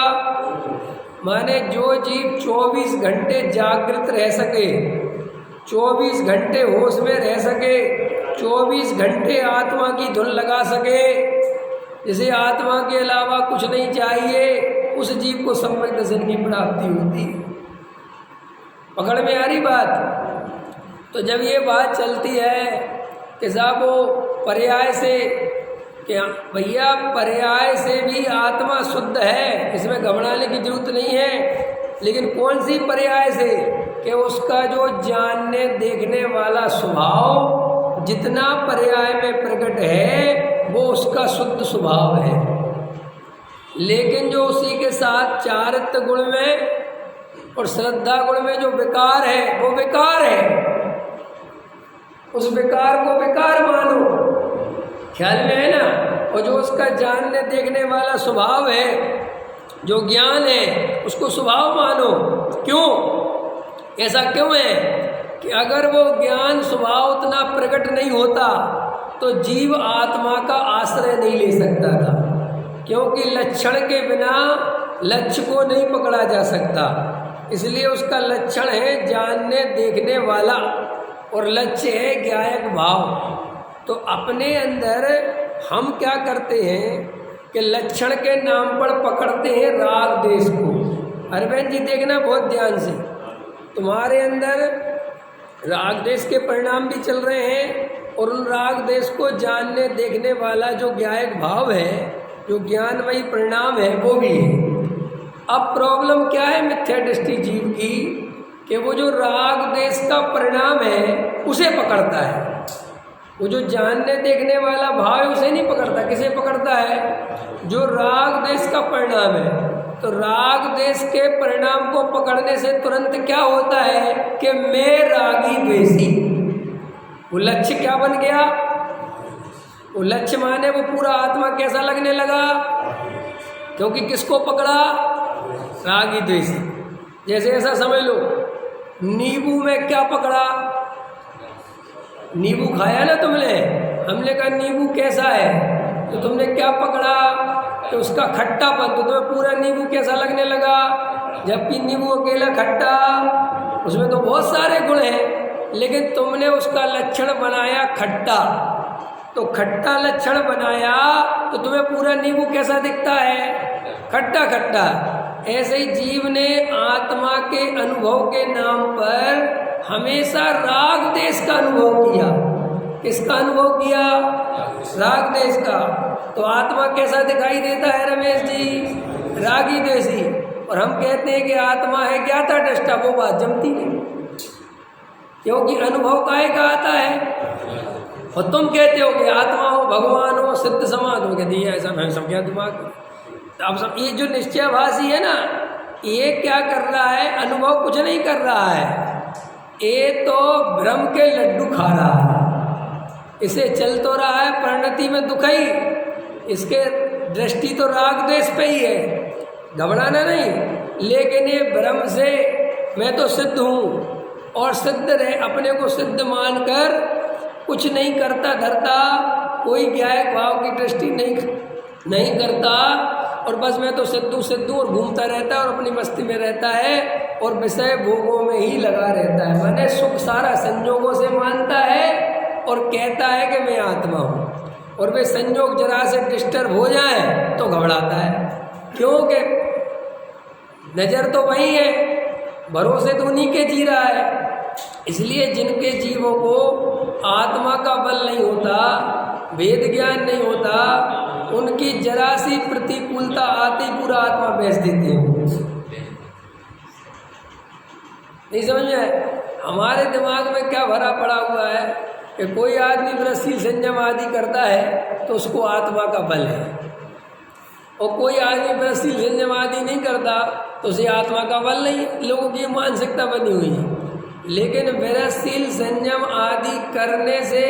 माने जो जीव 24 घंटे जागृत रह सके, 24 घंटे होश में रह सके, 24 घंटे आत्मा की धुन लगा सके, जिसे आत्मा के अलावा कुछ नहीं चाहिए, उस जीव को सम्यक दर्शन की प्राप्ति होती है। पकड़ में आ रही बात? तो जब ये बात चलती है कि साहब वो पर्याय से, क्या भैया पर्याय से भी आत्मा शुद्ध है, इसमें घबराने की जरूरत नहीं है, लेकिन कौन सी पर्याय से? कि उसका जो जानने देखने वाला स्वभाव जितना पर्याय में प्रकट है वो उसका शुद्ध स्वभाव है। लेकिन जो उसी के साथ चारित्र गुण में और श्रद्धा गुण में जो विकार है वो विकार है, उस विकार को विकार मानो, ख्याल में है ना। और जो उसका जानने देखने वाला स्वभाव है, जो ज्ञान है, उसको स्वभाव मानो। क्यों? ऐसा क्यों है कि अगर वो ज्ञान स्वभाव उतना प्रकट नहीं होता तो जीव आत्मा का आश्रय नहीं ले सकता था, क्योंकि लक्षण के बिना लक्ष्य को नहीं पकड़ा जा सकता। इसलिए उसका लक्षण है जानने देखने वाला और लक्ष्य है ज्ञायक भाव। तो अपने अंदर हम क्या करते हैं कि लक्षण के नाम पर पकड़ते हैं राग देश को। अरविंद जी देखना बहुत ध्यान से, तुम्हारे अंदर राग देश के परिणाम भी चल रहे हैं और उन राग देश को जानने देखने वाला जो ज्ञायक भाव है, जो ज्ञानमयी परिणाम है, वो भी है। अब प्रॉब्लम क्या है मिथ्या दृष्टि जीव की, कि वो जो राग देश का परिणाम है उसे पकड़ता है। वो जो जानने देखने वाला भाव है उसे नहीं पकड़ता। किसे पकड़ता है? जो राग देश का परिणाम है। तो राग देश के परिणाम को पकड़ने से तुरंत क्या होता है कि मैं रागी द्वेषी। वो लक्ष्य क्या बन गया? वो लक्ष्य माने वो पूरा आत्मा कैसा लगने लगा? क्योंकि किसको पकड़ा? रागी द्वेषी। जैसे ऐसा समझ लो, नींबू में क्या पकड़ा? नींबू खाया ना तुमने, हमने कहा नींबू कैसा है, तो तुमने क्या पकड़ा? तो उसका खट्टापन। तो तुम्हें पूरा नींबू कैसा लगने लगा? जबकि नींबू अकेला खट्टा, उसमें तो बहुत सारे गुण हैं, लेकिन तुमने उसका लक्षण बनाया खट्टा। तो खट्टा लक्षण बनाया तो तुम्हें पूरा नींबू कैसा दिखता है? खट्टा खट्टा। ऐसे ही जीव ने आत्मा के अनुभव के नाम पर हमेशा राग देश का अनुभव किया। किसका अनुभव किया? राग देश का। तो आत्मा कैसा दिखाई देता है रमेश जी? रागी देशी। और हम कहते हैं कि आत्मा है ज्ञाता दृष्टा, वो बात जमती नहीं, क्योंकि अनुभव काहे का आता है। और तुम कहते हो कि आत्मा हो, भगवान हो, सिद्ध समाज हो, कहते हैं ऐसा मैं सब क्या दिमाग। अब सब ये जो निश्चयभाषी है ना, ये क्या कर रहा है? अनुभव कुछ नहीं कर रहा है, ये तो भ्रम के लड्डू खा रहा है। इसे चल तो रहा है परिणति में दुखई, इसके दृष्टि तो राग देश पे ही है, घबराना नहीं। लेकिन ये भ्रम से मैं तो सिद्ध हूँ और सिद्ध रहे, अपने को सिद्ध मानकर कुछ नहीं करता धरता, कोई ज्ञायक भाव की दृष्टि नहीं करता, और बस मैं तो सिद्धू और घूमता रहता है और अपनी मस्ती में रहता है और विषय भोगों में ही लगा रहता है। मैंने सुख सारा संजोगों से मानता है और कहता है कि मैं आत्मा हूँ, और वे संयोग जरा से डिस्टर्ब हो जाए तो घबराता है। क्योंकि नज़र तो वही है, भरोसे तो उन्हीं के जी रहा है। इसलिए जिनके जीवों को आत्मा का बल नहीं होता, वेद ज्ञान नहीं होता, उनकी जरा सी प्रतिकूलता आते ही पूरा आत्मा बेच देते हैं। नहीं समझ में? हमारे दिमाग में क्या भरा पड़ा हुआ है कि कोई आदमी व्रतशील संयम आदि करता है तो उसको आत्मा का बल है, और कोई आदमी व्रतशील संयम आदि नहीं करता तो उसे आत्मा का बल नहीं। लोगों की मानसिकता बनी हुई है। लेकिन व्रतशील संयम आदि करने से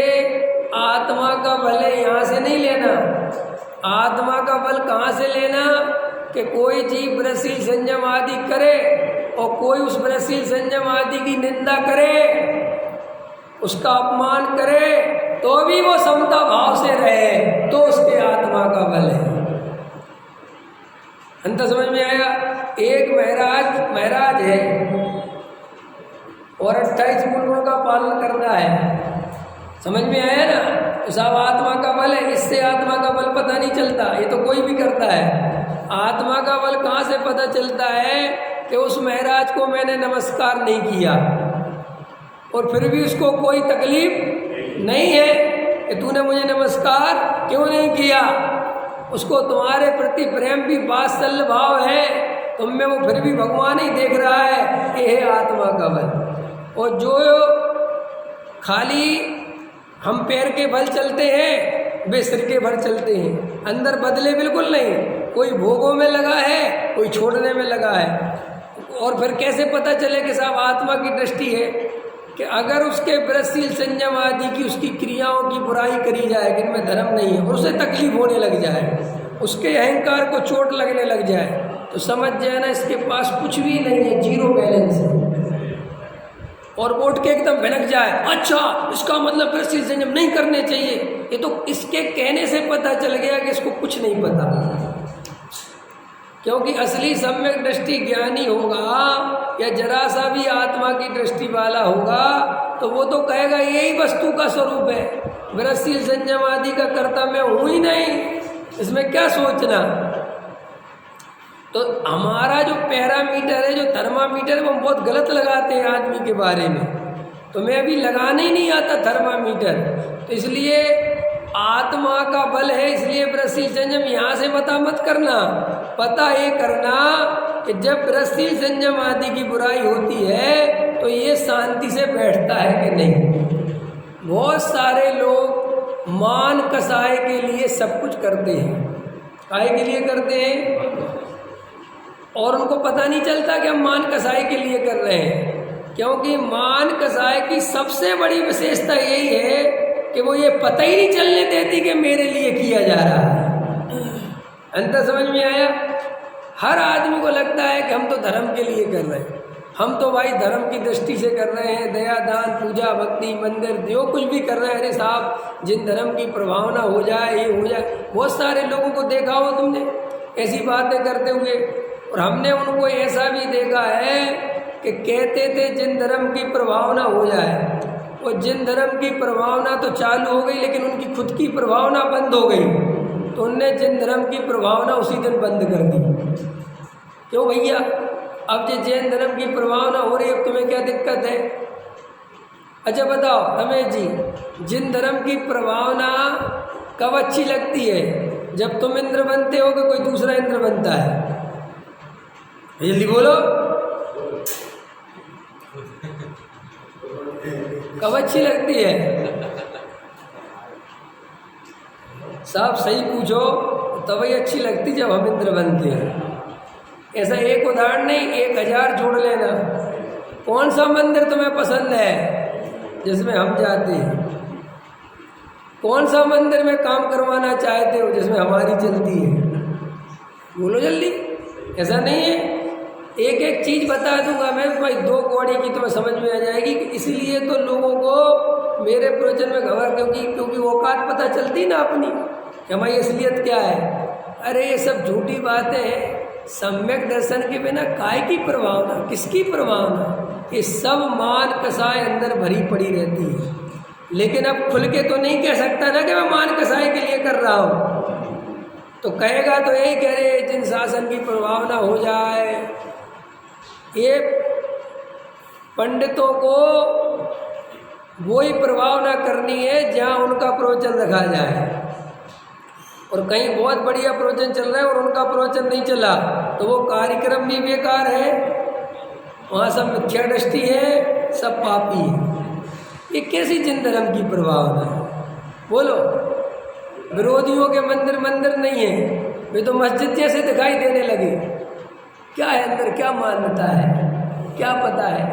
आत्मा का बल है, यहाँ से नहीं लेना। आत्मा का बल कहाँ से लेना? कि कोई जीव व्रतशील संयम आदि करे और कोई उस व्रतशील संयम आदि की निंदा करे, उसका अपमान करे, तो भी वो समता भाव से रहे, तो उसके आत्मा का बल है। अंत समझ में आया? एक महाराज है और 28 मूल गुणों का पालन करता है। समझ में आया ना? तो सब आत्मा का बल है। इससे आत्मा का बल पता नहीं चलता, ये तो कोई भी करता है। आत्मा का बल कहाँ से पता चलता है? कि उस महाराज को मैंने नमस्कार नहीं किया और फिर भी उसको कोई तकलीफ नहीं है कि तूने मुझे नमस्कार क्यों नहीं किया। उसको तुम्हारे प्रति प्रेम भी वात्सल्य भाव है, तुम में वो फिर भी भगवान ही देख रहा है। ये है आत्मा का बल। और जो खाली हम पैर के बल चलते हैं, वे सिर के बल चलते हैं, अंदर बदले बिल्कुल नहीं। कोई भोगों में लगा है, कोई छोड़ने में लगा है। और फिर कैसे पता चले कि साहब आत्मा की दृष्टि है? कि अगर उसके व्रतशील संयम आदि की उसकी क्रियाओं की बुराई करी जाए, जिनमें धर्म नहीं है, और उसे तकलीफ होने लग जाए, उसके अहंकार को चोट लगने लग जाए, तो समझ जाए ना इसके पास कुछ भी नहीं है, जीरो बैलेंस है। और वो उठ के एकदम भड़क जाए, अच्छा इसका मतलब व्रतशील संयम नहीं करने चाहिए, ये तो इसके कहने से पता चल गया कि इसको कुछ नहीं पता। क्योंकि असली सम्यक दृष्टि ज्ञानी होगा या जरा सा भी आत्मा की दृष्टि वाला होगा तो वो तो कहेगा यही वस्तु का स्वरूप है, व्रतशील संयम आदि का कर्ता मैं हूँ ही नहीं, इसमें क्या सोचना। तो हमारा जो पैरामीटर है, जो थर्मामीटर है, वो हम बहुत गलत लगाते हैं आदमी के बारे में। तो मैं अभी लगाने ही नहीं आता थर्मामीटर। तो इसलिए आत्मा का बल है, इसलिए वृषशील संयम यहाँ से पता मत करना, पता ये करना कि जब वृषशील संयम आदि की बुराई होती है तो ये शांति से बैठता है कि नहीं। बहुत सारे लोग मान कसाए के लिए सब कुछ करते हैं। काहे के लिए करते हैं? और उनको पता नहीं चलता कि हम मान कसाई के लिए कर रहे हैं, क्योंकि मान कसाई की सबसे बड़ी विशेषता यही है कि वो ये पता ही नहीं चलने देती कि मेरे लिए किया जा रहा है। अंतर समझ में आया? हर आदमी को लगता है कि हम तो धर्म के लिए कर रहे हैं, हम तो भाई धर्म की दृष्टि से कर रहे हैं, दया दान पूजा भक्ति मंदिर जो कुछ भी कर रहे हैं। अरे साहब, जिन धर्म की प्रभावना हो जाए, ये हो जाए। बहुत सारे लोगों को देखा हो तुमने ऐसी बातें करते हुए, और हमने उनको ऐसा भी देखा है कि कहते थे जिन धर्म की प्रभावना हो जाए, और जिन धर्म की प्रभावना तो चालू हो गई लेकिन उनकी खुद की प्रभावना बंद हो गई, तो उनने जिन धर्म की प्रभावना उसी दिन बंद कर दी। क्यों भैया? अब जो जैन धर्म की प्रभावना हो रही है, तुम्हें क्या दिक्कत है? अच्छा बताओ रमेश जी, जिन धर्म की प्रभावना कब अच्छी लगती है? जब तुम इंद्र बनते हो कि कोई दूसरा इंद्र बनता है? जल्दी बोलो, कब अच्छी लगती है? साहब सही पूछो, तभी अच्छी लगती जब हम इंद्र बनते हैं। ऐसा एक उदाहरण नहीं, 1000 जोड़ लेना। कौन सा मंदिर तुम्हें पसंद है जिसमें हम जाते हैं? कौन सा मंदिर में काम करवाना चाहते हो जिसमें हमारी चलती है? बोलो जल्दी। ऐसा नहीं है, एक एक चीज़ बता दूंगा मैं भाई, 2 कौड़ी की तुम्हें समझ में आ जाएगी। इसलिए तो लोगों को मेरे प्रवचन में घबर, क्योंकि औकात पता चलती ना अपनी कि हमारी असलियत क्या है। अरे ये सब झूठी बातें हैं। सम्यक दर्शन के बिना काय की प्रभावना, किसकी प्रभावना? ये सब मान कसाय अंदर भरी पड़ी रहती है। लेकिन अब खुल के तो नहीं कह सकता ना कि मैं मान कसाय के लिए कर रहा हूँ। तो कहेगा तो यही कह रहे जिन शासन की प्रभावना हो जाए। ये पंडितों को वही प्रभावना करनी है जहाँ उनका प्रवचन रखा जाए। और कहीं बहुत बढ़िया प्रवचन चल रहा है और उनका प्रवचन नहीं चला तो वो कार्यक्रम भी बेकार है, वहाँ सब मिथ्या दृष्टि है, सब पापी है। ये कैसी जिन धर्म की प्रभावना है? बोलो। विरोधियों के मंदिर नहीं है, वे तो मस्जिद जैसे दिखाई देने लगे। क्या है अंदर, क्या मान्यता है, क्या पता है?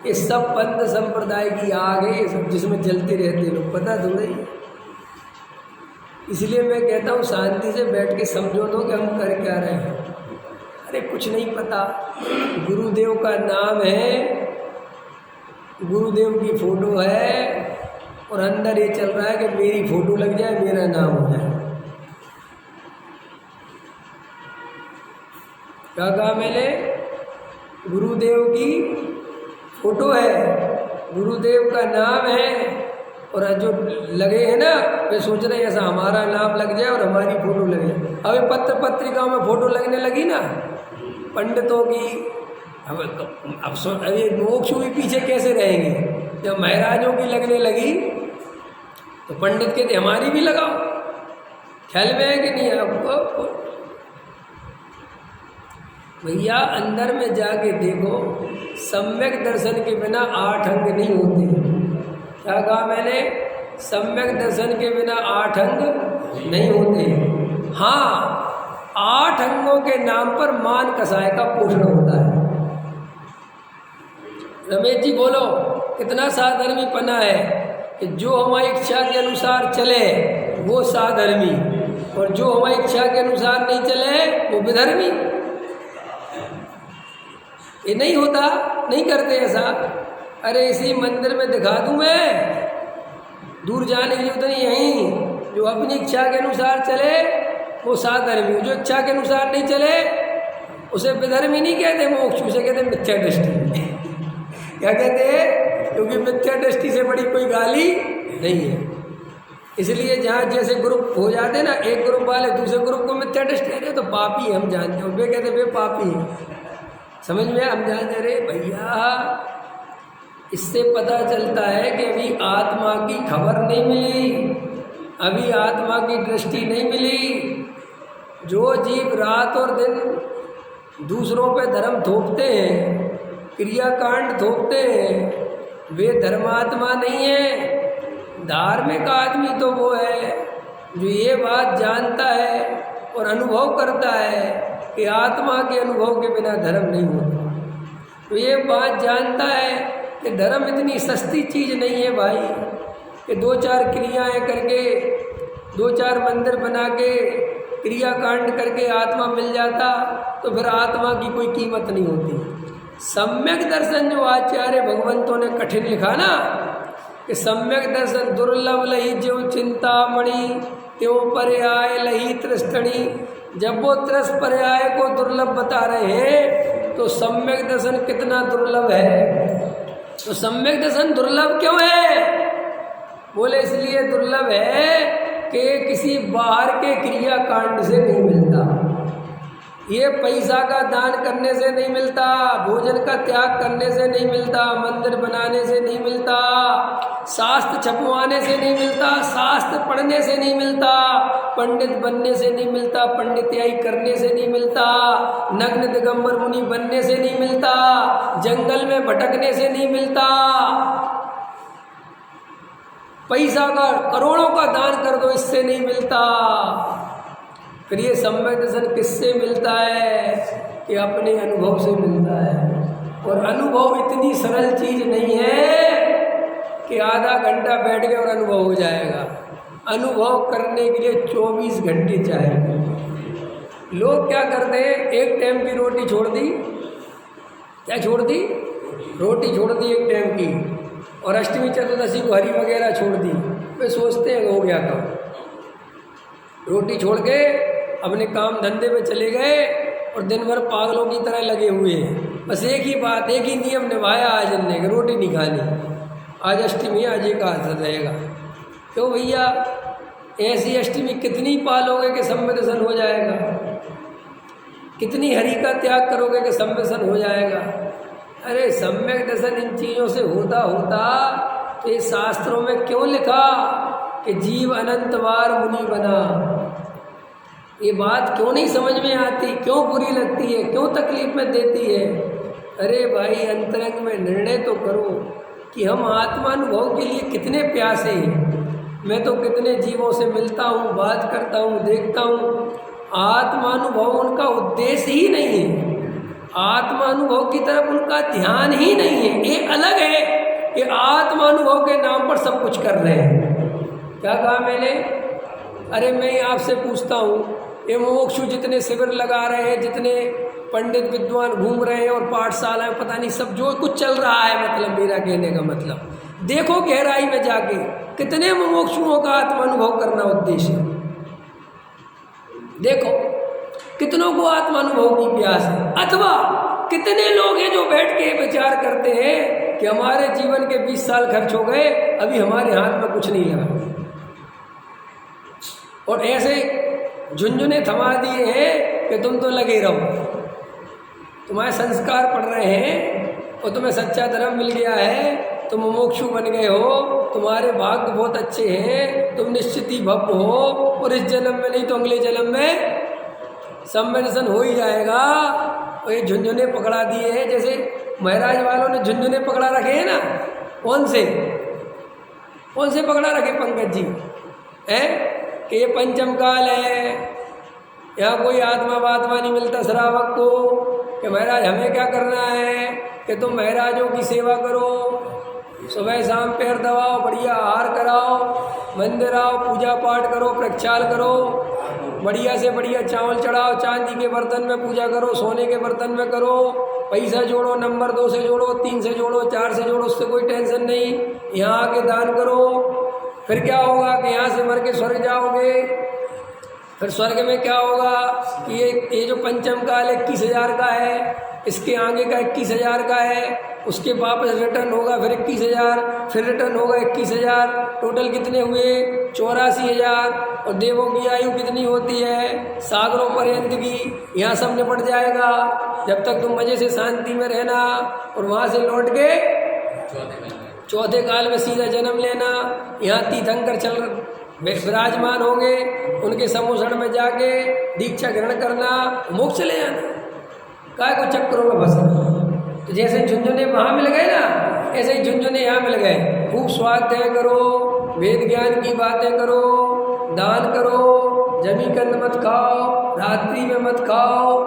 ये सब पंथ संप्रदाय की आग है, ये सब जिसमें जलते रहते लोग, पता थोड़ा ही। इसलिए मैं कहता हूँ शांति से बैठ के समझो तो कि हम कर क्या रहे हैं। अरे कुछ नहीं पता, गुरुदेव का नाम है, गुरुदेव की फोटो है, और अंदर ये चल रहा है कि मेरी फोटो लग जाए, मेरा नाम हो जाए। क्या कहा मैंने? गुरुदेव की फोटो है, गुरुदेव का नाम है, और जो लगे हैं ना वे सोच रहे हैं ऐसा हमारा नाम लग जाए और हमारी फोटो लगे। अब पत्र पत्रिकाओं में फोटो लगने लगी ना पंडितों की। अब अरे मोक्ष भी पीछे कैसे रहेंगे? जब महाराजों की लगने लगी तो पंडित कहते हमारी भी लगाओ। ख्याल में है कि नहीं आपको? भैया अंदर में जाके देखो, सम्यक दर्शन के बिना 8 अंग नहीं होते। क्या कहा मैंने? सम्यक दर्शन के बिना 8 अंग नहीं होते। हाँ, 8 अंगों के नाम पर मान कसाय का पोषण होता है। रमेश जी बोलो, कितना साधर्मी पना है कि जो हमारी इच्छा के अनुसार चले वो साधर्मी, और जो हमारी इच्छा के अनुसार नहीं चले वो विधर्मी। ये नहीं होता, नहीं करते ऐसा। अरे इसी मंदिर में दिखा दूं मैं, दूर जाने की जरूरत नहीं। यहीं जो अपनी इच्छा के अनुसार चले वो साधर्मी, जो इच्छा के अनुसार नहीं चले उसे विधर्मी नहीं कहते, मोक्ष उसे कहते मिथ्या दृष्टि। क्या कहते हैं? क्योंकि मिथ्या दृष्टि से बड़ी कोई गाली नहीं है। इसलिए जहाँ जैसे ग्रुप हो जाते ना, एक ग्रुप वाले दूसरे ग्रुप को मिथ्या दृष्टि कह रहे तो पापी हम जानते हैं, वे कहते वे पापी हैं। समझ में हम जानते रहे भैया, इससे पता चलता है कि अभी आत्मा की खबर नहीं मिली, अभी आत्मा की दृष्टि नहीं मिली। जो जीव रात और दिन दूसरों पे धर्म थोपते हैं, क्रियाकांड थोपते हैं, वे धर्मात्मा नहीं है। धार्मिक आदमी तो वो है जो ये बात जानता है और अनुभव करता है कि आत्मा के अनुभव के बिना धर्म नहीं होता। तो ये बात जानता है कि धर्म इतनी सस्ती चीज़ नहीं है भाई, कि 2-4 क्रियाएं करके, 2-4 मंदिर बना के, क्रियाकांड करके आत्मा मिल जाता तो फिर आत्मा की कोई कीमत नहीं होती। सम्यक दर्शन जो आचार्य भगवंतों ने कठिन लिखा ना, कि सम्यक दर्शन दुर्लभ लही जो चिंतामणि त्यों पर्याय लही तृष्टणी। जब वो त्रस पर्याय को दुर्लभ बता रहे हैं तो सम्यक दर्शन कितना दुर्लभ है। तो सम्यक दर्शन दुर्लभ क्यों है? बोले इसलिए दुर्लभ है कि किसी बाहर के क्रियाकांड से नहीं मिलता, ये पैसा का दान करने से नहीं मिलता, भोजन का त्याग करने से नहीं मिलता, मंदिर बनाने से नहीं मिलता, शास्त्र छपवाने से नहीं मिलता, शास्त्र पढ़ने से नहीं मिलता, पंडित बनने से नहीं मिलता, पंडित्याई करने से नहीं मिलता, नग्न दिगंबर मुनि बनने से नहीं मिलता, जंगल में भटकने से नहीं मिलता। पैसा का करोड़ों का दान कर दो, इससे नहीं मिलता। फिर ये सम्यक दर्शन किससे मिलता है? कि अपने अनुभव से मिलता है। और अनुभव इतनी सरल चीज़ नहीं है कि आधा घंटा बैठ गए और अनुभव हो जाएगा। अनुभव करने के लिए 24 घंटे चाहिए। लोग क्या करते हैं, एक टाइम की रोटी छोड़ दी, क्या छोड़ दी? रोटी छोड़ दी एक टाइम की, और अष्टमी चतुर्दशी को हरी वगैरह छोड़ दी। वे सोचते हैं हो गया काम, रोटी छोड़ के अपने काम धंधे पे चले गए और दिन भर पागलों की तरह लगे हुए हैं। बस एक ही बात, एक ही नियम निभाया आज हमने कि रोटी नहीं खानी, आज अष्टमी, आज एकादश रहेगा। क्यों भैया, ऐसी अष्टमी कितनी पालोगे कि सम्यक दर्शन हो जाएगा? कितनी हरि का त्याग करोगे कि सम्यक दर्शन हो जाएगा? अरे सम्यक दर्शन इन चीज़ों से होता होता तो ये शास्त्रों में क्यों लिखा कि जीव अनंत बार मुनि बना? ये बात क्यों नहीं समझ में आती? क्यों बुरी लगती है? क्यों तकलीफ में देती है? अरे भाई, अंतरंग में निर्णय तो करो कि हम आत्मानुभव के लिए कितने प्यासे हैं। मैं तो कितने जीवों से मिलता हूँ, बात करता हूँ, देखता हूँ, आत्मानुभव उनका उद्देश्य ही नहीं है, आत्मानुभव की तरफ उनका ध्यान ही नहीं है। ये अलग है कि आत्मानुभव के नाम पर सब कुछ कर रहे हैं। क्या कहा मैंने? अरे मैं आपसे पूछता हूँ, ये मोक्षु जितने शिविर लगा रहे हैं, जितने पंडित विद्वान घूम रहे हैं और पाठशालाएं, पता नहीं सब जो कुछ चल रहा है, मतलब मेरा कहने का मतलब, देखो गहराई में जाके कितने मोक्षुओं का आत्मानुभव करना उद्देश्य है। देखो कितनों को आत्मानुभव की प्यास है, अथवा कितने लोग हैं जो बैठ के विचार करते हैं कि हमारे जीवन के 20 साल खर्च हो गए, अभी हमारे हाथ में कुछ नहीं लगा, और ऐसे झुंझुने थमा दिए हैं कि तुम तो लगे रहो। तुम्हारे संस्कार पड़ रहे हैं और तुम्हें सच्चा धर्म मिल गया है, तुम मोक्षु बन गए हो, तुम्हारे भाग्य बहुत अच्छे हैं, तुम निश्चित ही भव्य हो, और इस जन्म में नहीं तो अगले जन्म में सम्यक दर्शन हो ही जाएगा। और ये झुंझुने पकड़ा दिए हैं, जैसे महाराज वालों ने झुंझुने पकड़ा रखे हैं ना। कौन से पकड़ा रखे पंकज जी? हैं कि ये पंचम काल है, यहाँ कोई आत्मा वात्मा नहीं मिलता श्रावक को, कि महाराज हमें क्या करना है कि तुम महाराजों की सेवा करो, सुबह शाम पैर दबाओ, बढ़िया आहार कराओ, मंदिर आओ, पूजा पाठ करो, प्रक्षाल करो, बढ़िया से बढ़िया चावल चढ़ाओ, चांदी के बर्तन में पूजा करो, सोने के बर्तन में करो, पैसा जोड़ो, नंबर 2 से जोड़ो, 3 से जोड़ो, 4 से जोड़ो, उससे कोई टेंशन नहीं, यहाँ आके दान करो। फिर क्या होगा कि यहाँ से मर के स्वर्ग जाओगे, फिर स्वर्ग में क्या होगा कि ये जो पंचम काल 21,000 का है, इसके आगे का 21,000 का है, उसके वापस रिटर्न होगा फिर 21,000, फिर रिटर्न होगा 21,000, टोटल कितने हुए 84,000। और देवों की आयु कितनी होती है सागरों पर्यंत की। यहाँ सब निपट जाएगा जब तक तुम मजे से शांति में रहना, और वहाँ से लौट के चौथे काल में सीधा जन्म लेना। यहाँ तीर्थंकर चल विराजमान होंगे, उनके समूषण में जाके दीक्षा ग्रहण करना, मोक्ष चले जाना, काय को चक्करों में फंसना। तो जैसे झुंझुने वहाँ मिल गए ना, ऐसे ही झुंझुने यहाँ मिल गए। खूब स्वाध्याय करो, वेद ज्ञान की बातें करो, दान करो, जमी कंद मत खाओ, रात्रि में मत खाओ,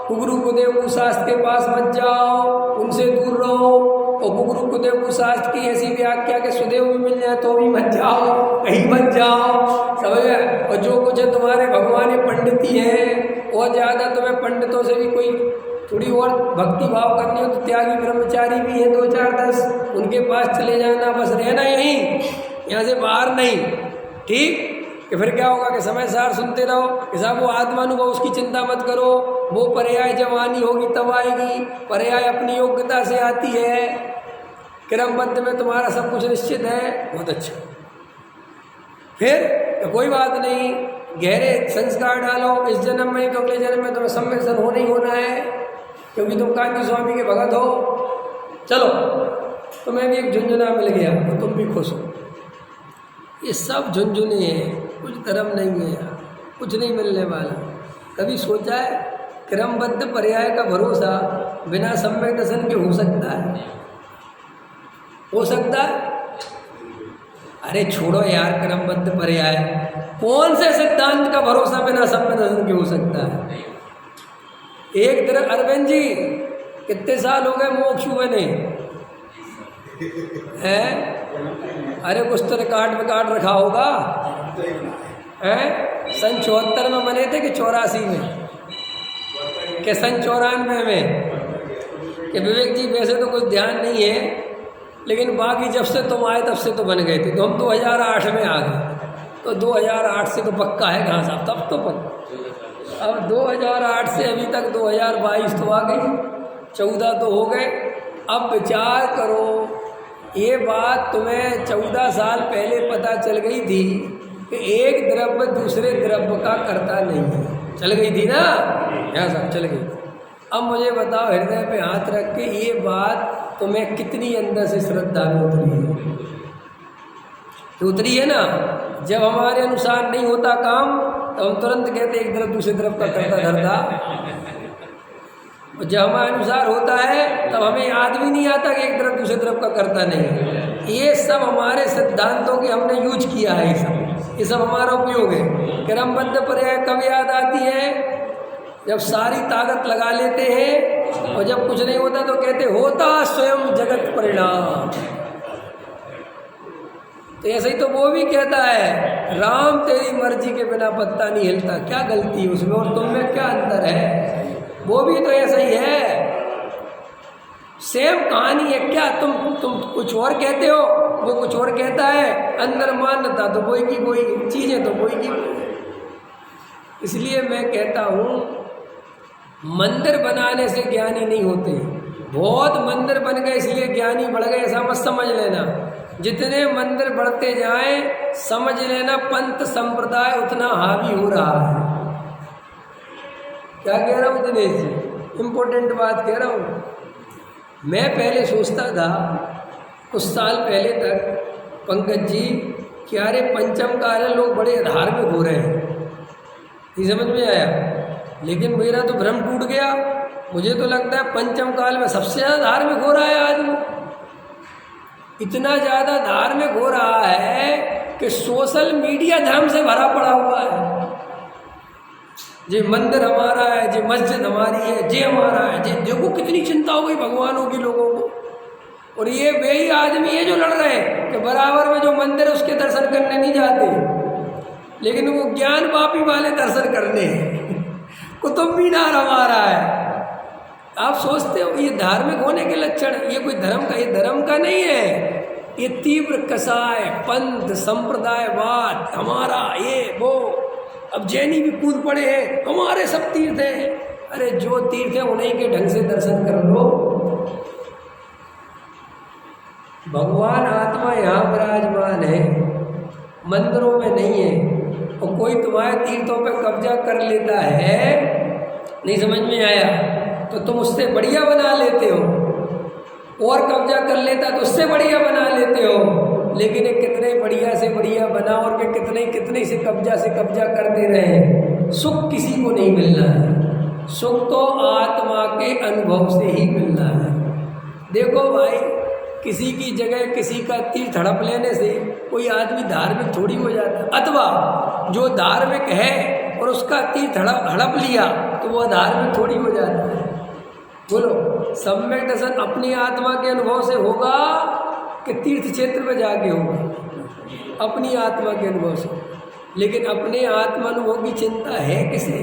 कुगुरु कुदेव कुशास्त्र के पास मत जाओ, उनसे दूर रहो। और कुगुरु कुदेव कुशास्त्र की ऐसी व्याख्या के सुदेव भी मिल जाए तो भी मत जाओ, कहीं मत जाओ, समझ गए। और जो कुछ है तुम्हारे भगवान पंडिती है, और ज़्यादा तुम्हें पंडितों से भी कोई थोड़ी और भक्ति भाव करनी हो तो त्यागी ब्रह्मचारी भी है 2 4 10, उनके पास चले जाना, बस रहना यहीं, यहाँ से बाहर नहीं। ठीक कि फिर क्या होगा कि समय सार सुनते रहो कि साहब वो आत्मानुभव, उसकी चिंता मत करो, वो पर्याय जवानी होगी तब आएगी, पर्याय अपनी योग्यता से आती है। क्रमबद्ध में तुम्हारा सब कुछ निश्चित है, बहुत अच्छा। फिर तो कोई बात नहीं, गहरे संस्कार डालो इस जन्म में, तो अगले जन्म में तुम्हें सम्यक सन होना ही होना है, क्योंकि तुम कांची स्वामी के भगत हो। चलो तुम्हें भी एक झुंझुना मिल गया तो तुम भी खुश हो। ये सब झुंझुने हैं, कुछ धर्म नहीं है यार, कुछ नहीं मिलने वाला। कभी सोचा है क्रमबद्ध पर्याय का भरोसा बिना सम्यक दर्शन के हो सकता है? हो सकता है? अरे छोड़ो यार क्रमबद्ध पर्याय, कौन से सिद्धांत का भरोसा बिना सम्यक दर्शन के हो सकता है? एक तरफ अरविंद जी कितने साल हो गए मोक्षु बने हैं? अरे कुछ तो रिकॉर्ड में काट रखा होगा है। सन 74 में बने थे कि 84 में कि सन 94 में? कि विवेक जी वैसे तो कुछ ध्यान नहीं है, लेकिन बाकी जब से तुम आए तब से तो बन गए थे। तो हम 2008 में आ गए, तो 2008 से तो पक्का है कहाँ साहब, तब तो पक्का। अब 2008 से अभी तक 2022 तो आ गई, 14 तो हो गए। अब विचार करो, ये बात तुम्हें 14 साल पहले पता चल गई थी कि एक द्रव्य दूसरे द्रव्य का करता नहीं है, चल गई थी ना? यहाँ सब चल गई। अब मुझे बताओ हृदय पे हाथ रख के, ये बात तुम्हें कितनी अंदर से श्रद्धा में उतरी है? उतरी है ना? जब हमारे अनुसार नहीं होता काम तो हम तुरंत कहते एक तरफ दूसरे तरफ का करता धरता, और जब हमारे अनुसार होता है तब हमें याद भी नहीं आता कि एक तरफ दूसरे तरफ का करता नहीं। ये सब हमारे सिद्धांतों के हमने यूज किया है, ये सब हमारा उपयोग है। क्रमबद्ध पर्याय कब याद आती है? जब सारी ताकत लगा लेते हैं और जब कुछ नहीं होता तो कहते होता स्वयं जगत परिणाम। तो ऐसे ही तो वो भी कहता है राम तेरी मर्जी के बिना पत्ता नहीं हिलता। क्या गलती है उसमें और तुम में क्या अंतर है? वो भी तो ऐसा ही है, सेम कहानी है। क्या तुम कुछ और कहते हो, वो कुछ और कहता है, अंदर मान्यता तो कोई की कोई, चीज़ें तो कोई की। इसलिए मैं कहता हूँ मंदिर बनाने से ज्ञानी नहीं होते। बहुत मंदिर बन गए इसलिए ज्ञानी बढ़ गए, ऐसा मत समझ लेना। जितने मंदिर बढ़ते जाएं समझ लेना पंथ संप्रदाय उतना हावी हो रहा है। क्या कह रहा हूँ दिनेश जी? इम्पोर्टेंट बात कह रहा हूँ। मैं पहले सोचता था कुछ साल पहले तक पंकज जी कि अरे पंचम काल लोग बड़े धार्मिक हो रहे हैं, ये समझ में आया। लेकिन मेरा तो भ्रम टूट गया। मुझे तो लगता है पंचम काल में सबसे ज़्यादा धार्मिक हो रहा है आदमी। इतना ज़्यादा धार्मिक हो रहा है कि सोशल मीडिया धर्म से भरा पड़ा हुआ है। जे मंदिर हमारा है, जे मस्जिद हमारी है, जे हमारा है, जे देखो कितनी चिंता हो गई भगवानों की लोगों को। और ये वही आदमी है जो लड़ रहे हैं कि बराबर में जो मंदिर है उसके दर्शन करने नहीं जाते, लेकिन वो ज्ञान पापी वाले दर्शन करने हैं। कुतुब मीनार हमारा है। आप सोचते हो ये धार्मिक होने के लक्षण? ये कोई धर्म का, ये धर्म का नहीं है। ये तीव्र कसाय पंथ संप्रदायवाद हमारा, ये वो अब जैनी भी कूद पड़े हैं हमारे सब तीर्थ हैं। अरे जो तीर्थ है उन्हीं के ढंग से दर्शन कर लो। भगवान आत्मा यहाँ विराजमान है, मंदिरों में नहीं है। और कोई तुम्हारे तीर्थों पे कब्जा कर लेता है, नहीं समझ में आया, तो तुम उससे बढ़िया बना लेते हो, और कब्जा कर लेता तो उससे बढ़िया बना लेते हो। लेकिन ये कितने बढ़िया से बढ़िया बना और के कितने से कब्जा कर दे रहे हैं। सुख किसी को नहीं मिलना है, सुख तो आत्मा के अनुभव से ही मिलना है। देखो भाई, किसी की जगह किसी का तीर्थ हड़प लेने से कोई आदमी धार्मिक थोड़ी हो जाता है, अथवा जो धार्मिक है और उसका तीर्थ हड़प लिया तो वह धार्मिक थोड़ी हो जाता है। बोलो, सम्यक दर्शन अपनी आत्मा के अनुभव से होगा कि तीर्थ क्षेत्र में जाके होगा? अपनी आत्मा के अनुभव से। लेकिन अपने आत्मा अनुभव की चिंता है किसे?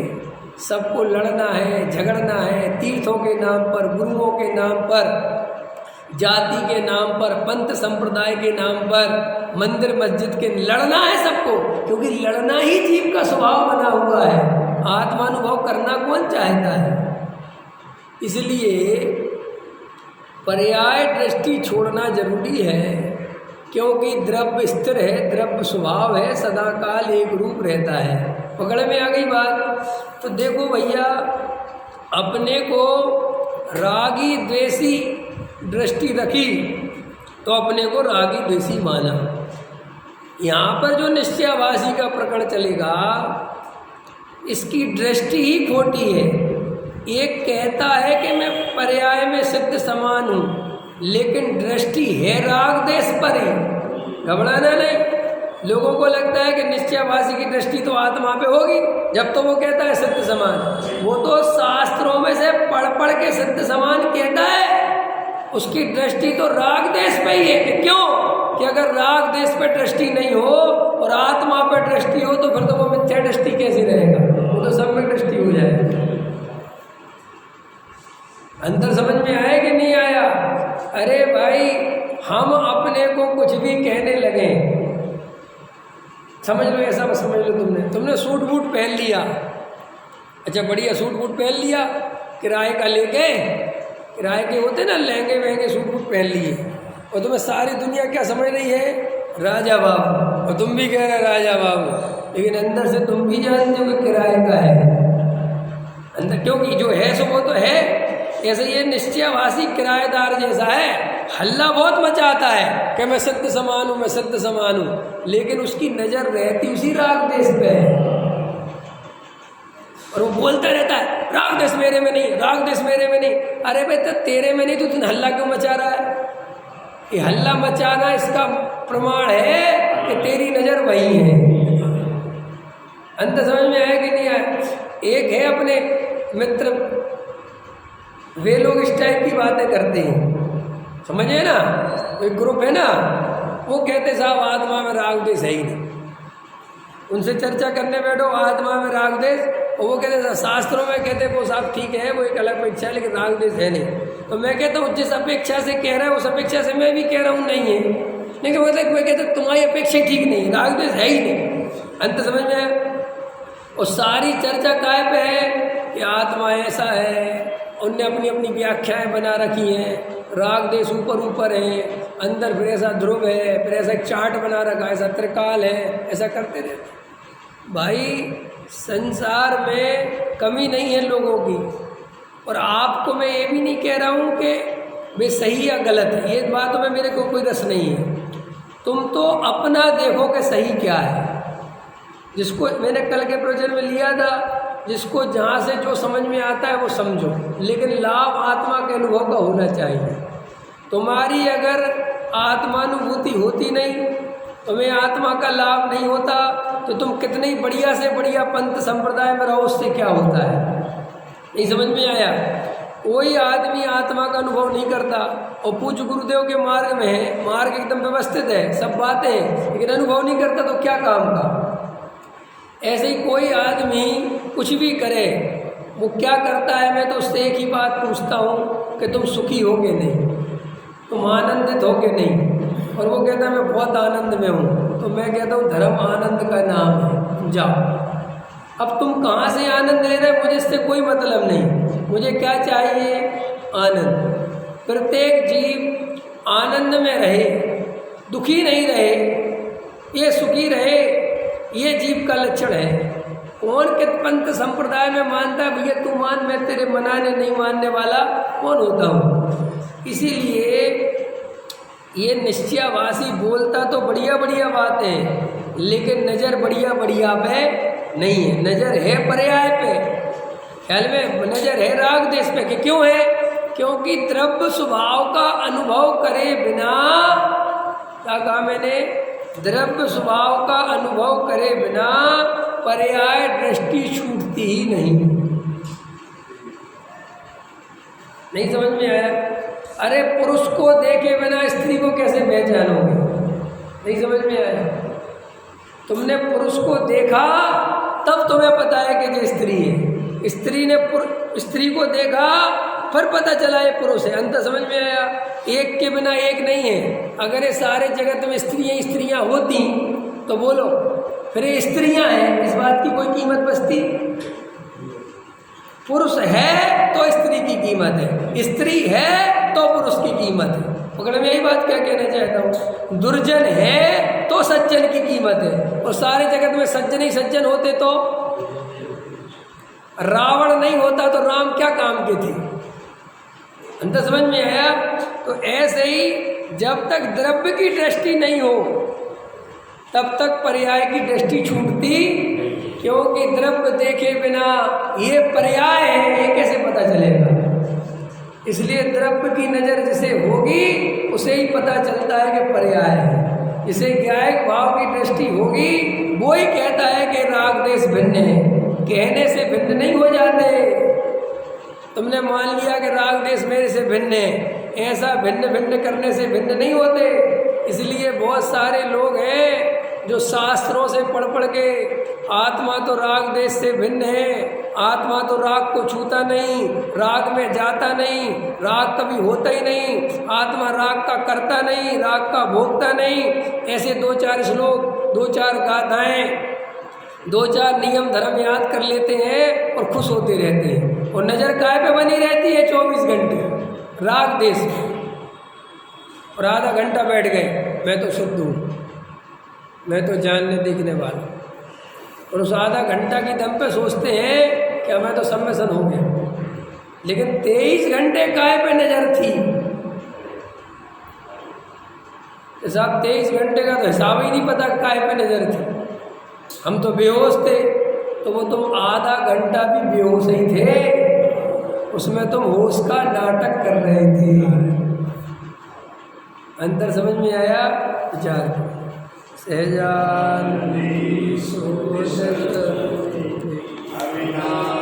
सबको लड़ना है, झगड़ना है, तीर्थों के नाम पर, गुरुओं के नाम पर, जाति के नाम पर, पंथ संप्रदाय के नाम पर, मंदिर मस्जिद के, लड़ना है सबको, क्योंकि लड़ना ही जीव का स्वभाव बना हुआ है। आत्मानुभव करना कौन चाहता है? इसलिए पर्याय दृष्टि छोड़ना जरूरी है, क्योंकि द्रव्य स्थिर है, द्रव्य स्वभाव है, सदा काल एक रूप रहता है। पकड़ में आ गई बात? तो देखो भैया, अपने को रागी द्वेषी दृष्टि रखी तो अपने को रागी द्वेषी माना। यहाँ पर जो निश्चयाभासी का प्रकरण चलेगा, इसकी दृष्टि ही खोटी है। एक कहता है कि मैं पर्याय में सिद्ध समान हूँ, लेकिन दृष्टि है राग देश पर ही। घबराना नहीं। लोगों को लगता है कि निश्चयाभासी की दृष्टि तो आत्मा पे होगी, जब तो वो कहता है सिद्ध समान। वो तो शास्त्रों में से पढ़ के सिद्ध समान कहता है, उसकी दृष्टि तो राग देश पे ही है। कि क्यों? कि अगर राग देश पे दृष्टि नहीं हो और आत्मा पे दृष्टि हो तो फिर तो वो मिथ्या दृष्टि कैसी रहेगा? वो तो सम्यक दृष्टि हो जाएगी। अंतर समझ में आया कि नहीं आया? अरे भाई, हम अपने को कुछ भी कहने लगे, समझ लो, ऐसा बस समझ लो, तुमने सूट बूट पहन लिया, अच्छा बढ़िया सूट बूट पहन लिया, किराए का लेके, किराए के होते ना लहंगे वहंगे सूट बूट पहन लिए, और तुम्हें सारी दुनिया क्या समझ रही है? राजा बाबू। और तुम भी कह रहे राजा बाबू, लेकिन अंदर से तुम भी जानते हो कि किराए का है अंदर, क्योंकि जो है सो वो तो है। ऐसे ये निश्चयाभासी किराएदार जैसा है, हल्ला बहुत मचाता है कि मैं सिद्ध समान हूँ, मैं सिद्ध समान हूँ, लेकिन उसकी नज़र रहती उसी राग देश पे है, और वो बोलता रहता है राग देश मेरे में नहीं, राग देश मेरे में नहीं। अरे भाई, तो तेरे में नहीं तो तुम हल्ला क्यों मचा रहा है? ये हल्ला मचाना इसका प्रमाण है कि तेरी नज़र वही है। अंत समझ में आया कि नहीं आया? एक है अपने मित्र, वे लोग इस टाइप की बातें करते हैं, समझे ना? एक ग्रुप है ना, वो कहते साहब आत्मा में राग देश है ही नहीं। उनसे चर्चा करने बैठो, आत्मा में राग देश, और वो कहते शास्त्रों में कहते वो साहब ठीक है, वो एक अलग अपेक्षा है, लेकिन राग देश है नहीं। तो मैं कहता हूँ जिस अपेक्षा से कह रहा है उस अपेक्षा से मैं भी कह रहा हूँ नहीं है, लेकिन मतलब मैं कहता तुम्हारी अपेक्षा ठीक नहीं, राग देश है ही नहीं। अंत समझ में आया? और सारी चर्चा काय पे है कि आत्मा ऐसा है, उनने अपनी अपनी व्याख्याएं बना रखी हैं, राग देश ऊपर है, अंदर फिर ऐसा ध्रुव है, फिर ऐसा चार्ट बना रखा है, ऐसा त्रिकाल है, ऐसा करते रहते। भाई, संसार में कमी नहीं है लोगों की, और आपको मैं ये भी नहीं कह रहा हूँ कि वे सही या गलत है, ये बातों में मेरे को कोई रस नहीं है। तुम तो अपना देखो कि सही क्या है। जिसको मैंने कल के प्रवचन में लिया था, जिसको जहाँ से जो समझ में आता है वो समझो, लेकिन लाभ आत्मा के अनुभव का होना चाहिए। तुम्हारी अगर आत्मानुभूति होती नहीं, तुम्हें आत्मा का लाभ नहीं होता, तो तुम कितनी बढ़िया से बढ़िया पंथ संप्रदाय में रहो, उससे क्या होता है? नहीं समझ में आया? कोई आदमी आत्मा का अनुभव नहीं करता और पूज्य गुरुदेव के मार्ग में है, मार्ग एकदम व्यवस्थित है, सब बातें हैं, लेकिन अनुभव नहीं करता तो क्या काम का? ऐसे ही कोई आदमी कुछ भी करे, वो क्या करता है? मैं तो उससे एक ही बात पूछता हूँ कि तुम सुखी हो कि नहीं, तुम आनंदित हो कि नहीं? और वो कहता है मैं बहुत आनंद में हूँ। तो मैं कहता हूँ धर्म आनंद का नाम है, जाओ अब तुम कहाँ से आनंद ले रहे, मुझे इससे कोई मतलब नहीं। मुझे क्या चाहिए? आनंद। प्रत्येक जीव आनंद में रहे, दुखी नहीं रहे, ये सुखी रहे, ये जीव का लक्षण है। कौन किस पंथ संप्रदाय में मानता है भैया तू मान, मैं तेरे मनाने नहीं मानने वाला कौन होता हूँ। इसीलिए ये निश्चयाभासी बोलता तो बढ़िया बढ़िया बात है, लेकिन नज़र बढ़िया बढ़िया पे नहीं है। नज़र है पर्याय पे, ख्याल में नज़र है राग देश पे। कि क्यों है? क्योंकि द्रव्य स्वभाव का अनुभव करे बिना, क्या कहा मैंने? द्रव्य स्वभाव का अनुभव करे बिना पर्याय दृष्टि छूटती ही नहीं समझ में आया? अरे पुरुष को देखे बिना स्त्री को कैसे पहचानोगे? नहीं समझ में आया? तुमने पुरुष को देखा तब तुम्हें पता है कि ये स्त्री है। स्त्री ने स्त्री को देखा फिर पता चला ये पुरुष है। अंतर समझ में आया? एक के बिना एक नहीं है। अगर ये सारे जगत में स्त्रियां होती तो बोलो फिर ये स्त्रियां हैं, इस बात की कोई कीमत बचती? पुरुष है तो स्त्री की कीमत है, स्त्री है तो पुरुष की कीमत है। पकड़ में यही बात क्या कहना चाहता हूँ? दुर्जन है तो सज्जन की कीमत है, और सारे जगत में सज्जन ही सज्जन होते तो रावण नहीं होता तो राम क्या काम के थे? अंतर समझ में आया? तो ऐसे ही जब तक द्रव्य की दृष्टि नहीं हो तब तक पर्याय की दृष्टि छूटती, क्योंकि द्रव्य देखे बिना ये पर्याय है ये कैसे पता चलेगा? इसलिए द्रव्य की नज़र जिसे होगी उसे ही पता चलता है कि पर्याय है। जिसे ज्ञायक भाव की दृष्टि होगी वो ही कहता है कि राग देश भिन्न है। कहने से भिन्न नहीं हो जाते। तुमने मान लिया कि राग देश मेरे से भिन्न है, ऐसा भिन्न भिन्न करने से भिन्न नहीं होते। इसलिए बहुत सारे लोग हैं जो शास्त्रों से पढ़ पढ़ के आत्मा तो राग देश से भिन्न है, आत्मा तो राग को छूता नहीं, राग में जाता नहीं, राग कभी होता ही नहीं, आत्मा राग का करता नहीं, राग का भोगता नहीं। ऐसे दो चार श्लोक, दो चार गाथाएं, दो चार नियम धर्म याद कर लेते हैं और खुश होते रहते हैं। और नज़र काय पे बनी रहती है 24 घंटे राग देश में। और आधा घंटा बैठ गए मैं तो शुद्ध हूँ, मैं तो जानने देखने वाला, और उस आधा घंटा की दम पे सोचते हैं कि मैं तो सम्मेसन हो गया। लेकिन 23 घंटे काय पे नज़र थी? साहब 23 घंटे का तो हिसाब ही नहीं पता काय पे नज़र थी। हम तो बेहोश थे, तो वो तुम आधा घंटा भी बेहोश ही थे, उसमें तुम होश का नाटक कर रहे थे। अंतर समझ में आया? विचार सहजानंदी सोचत अविनाश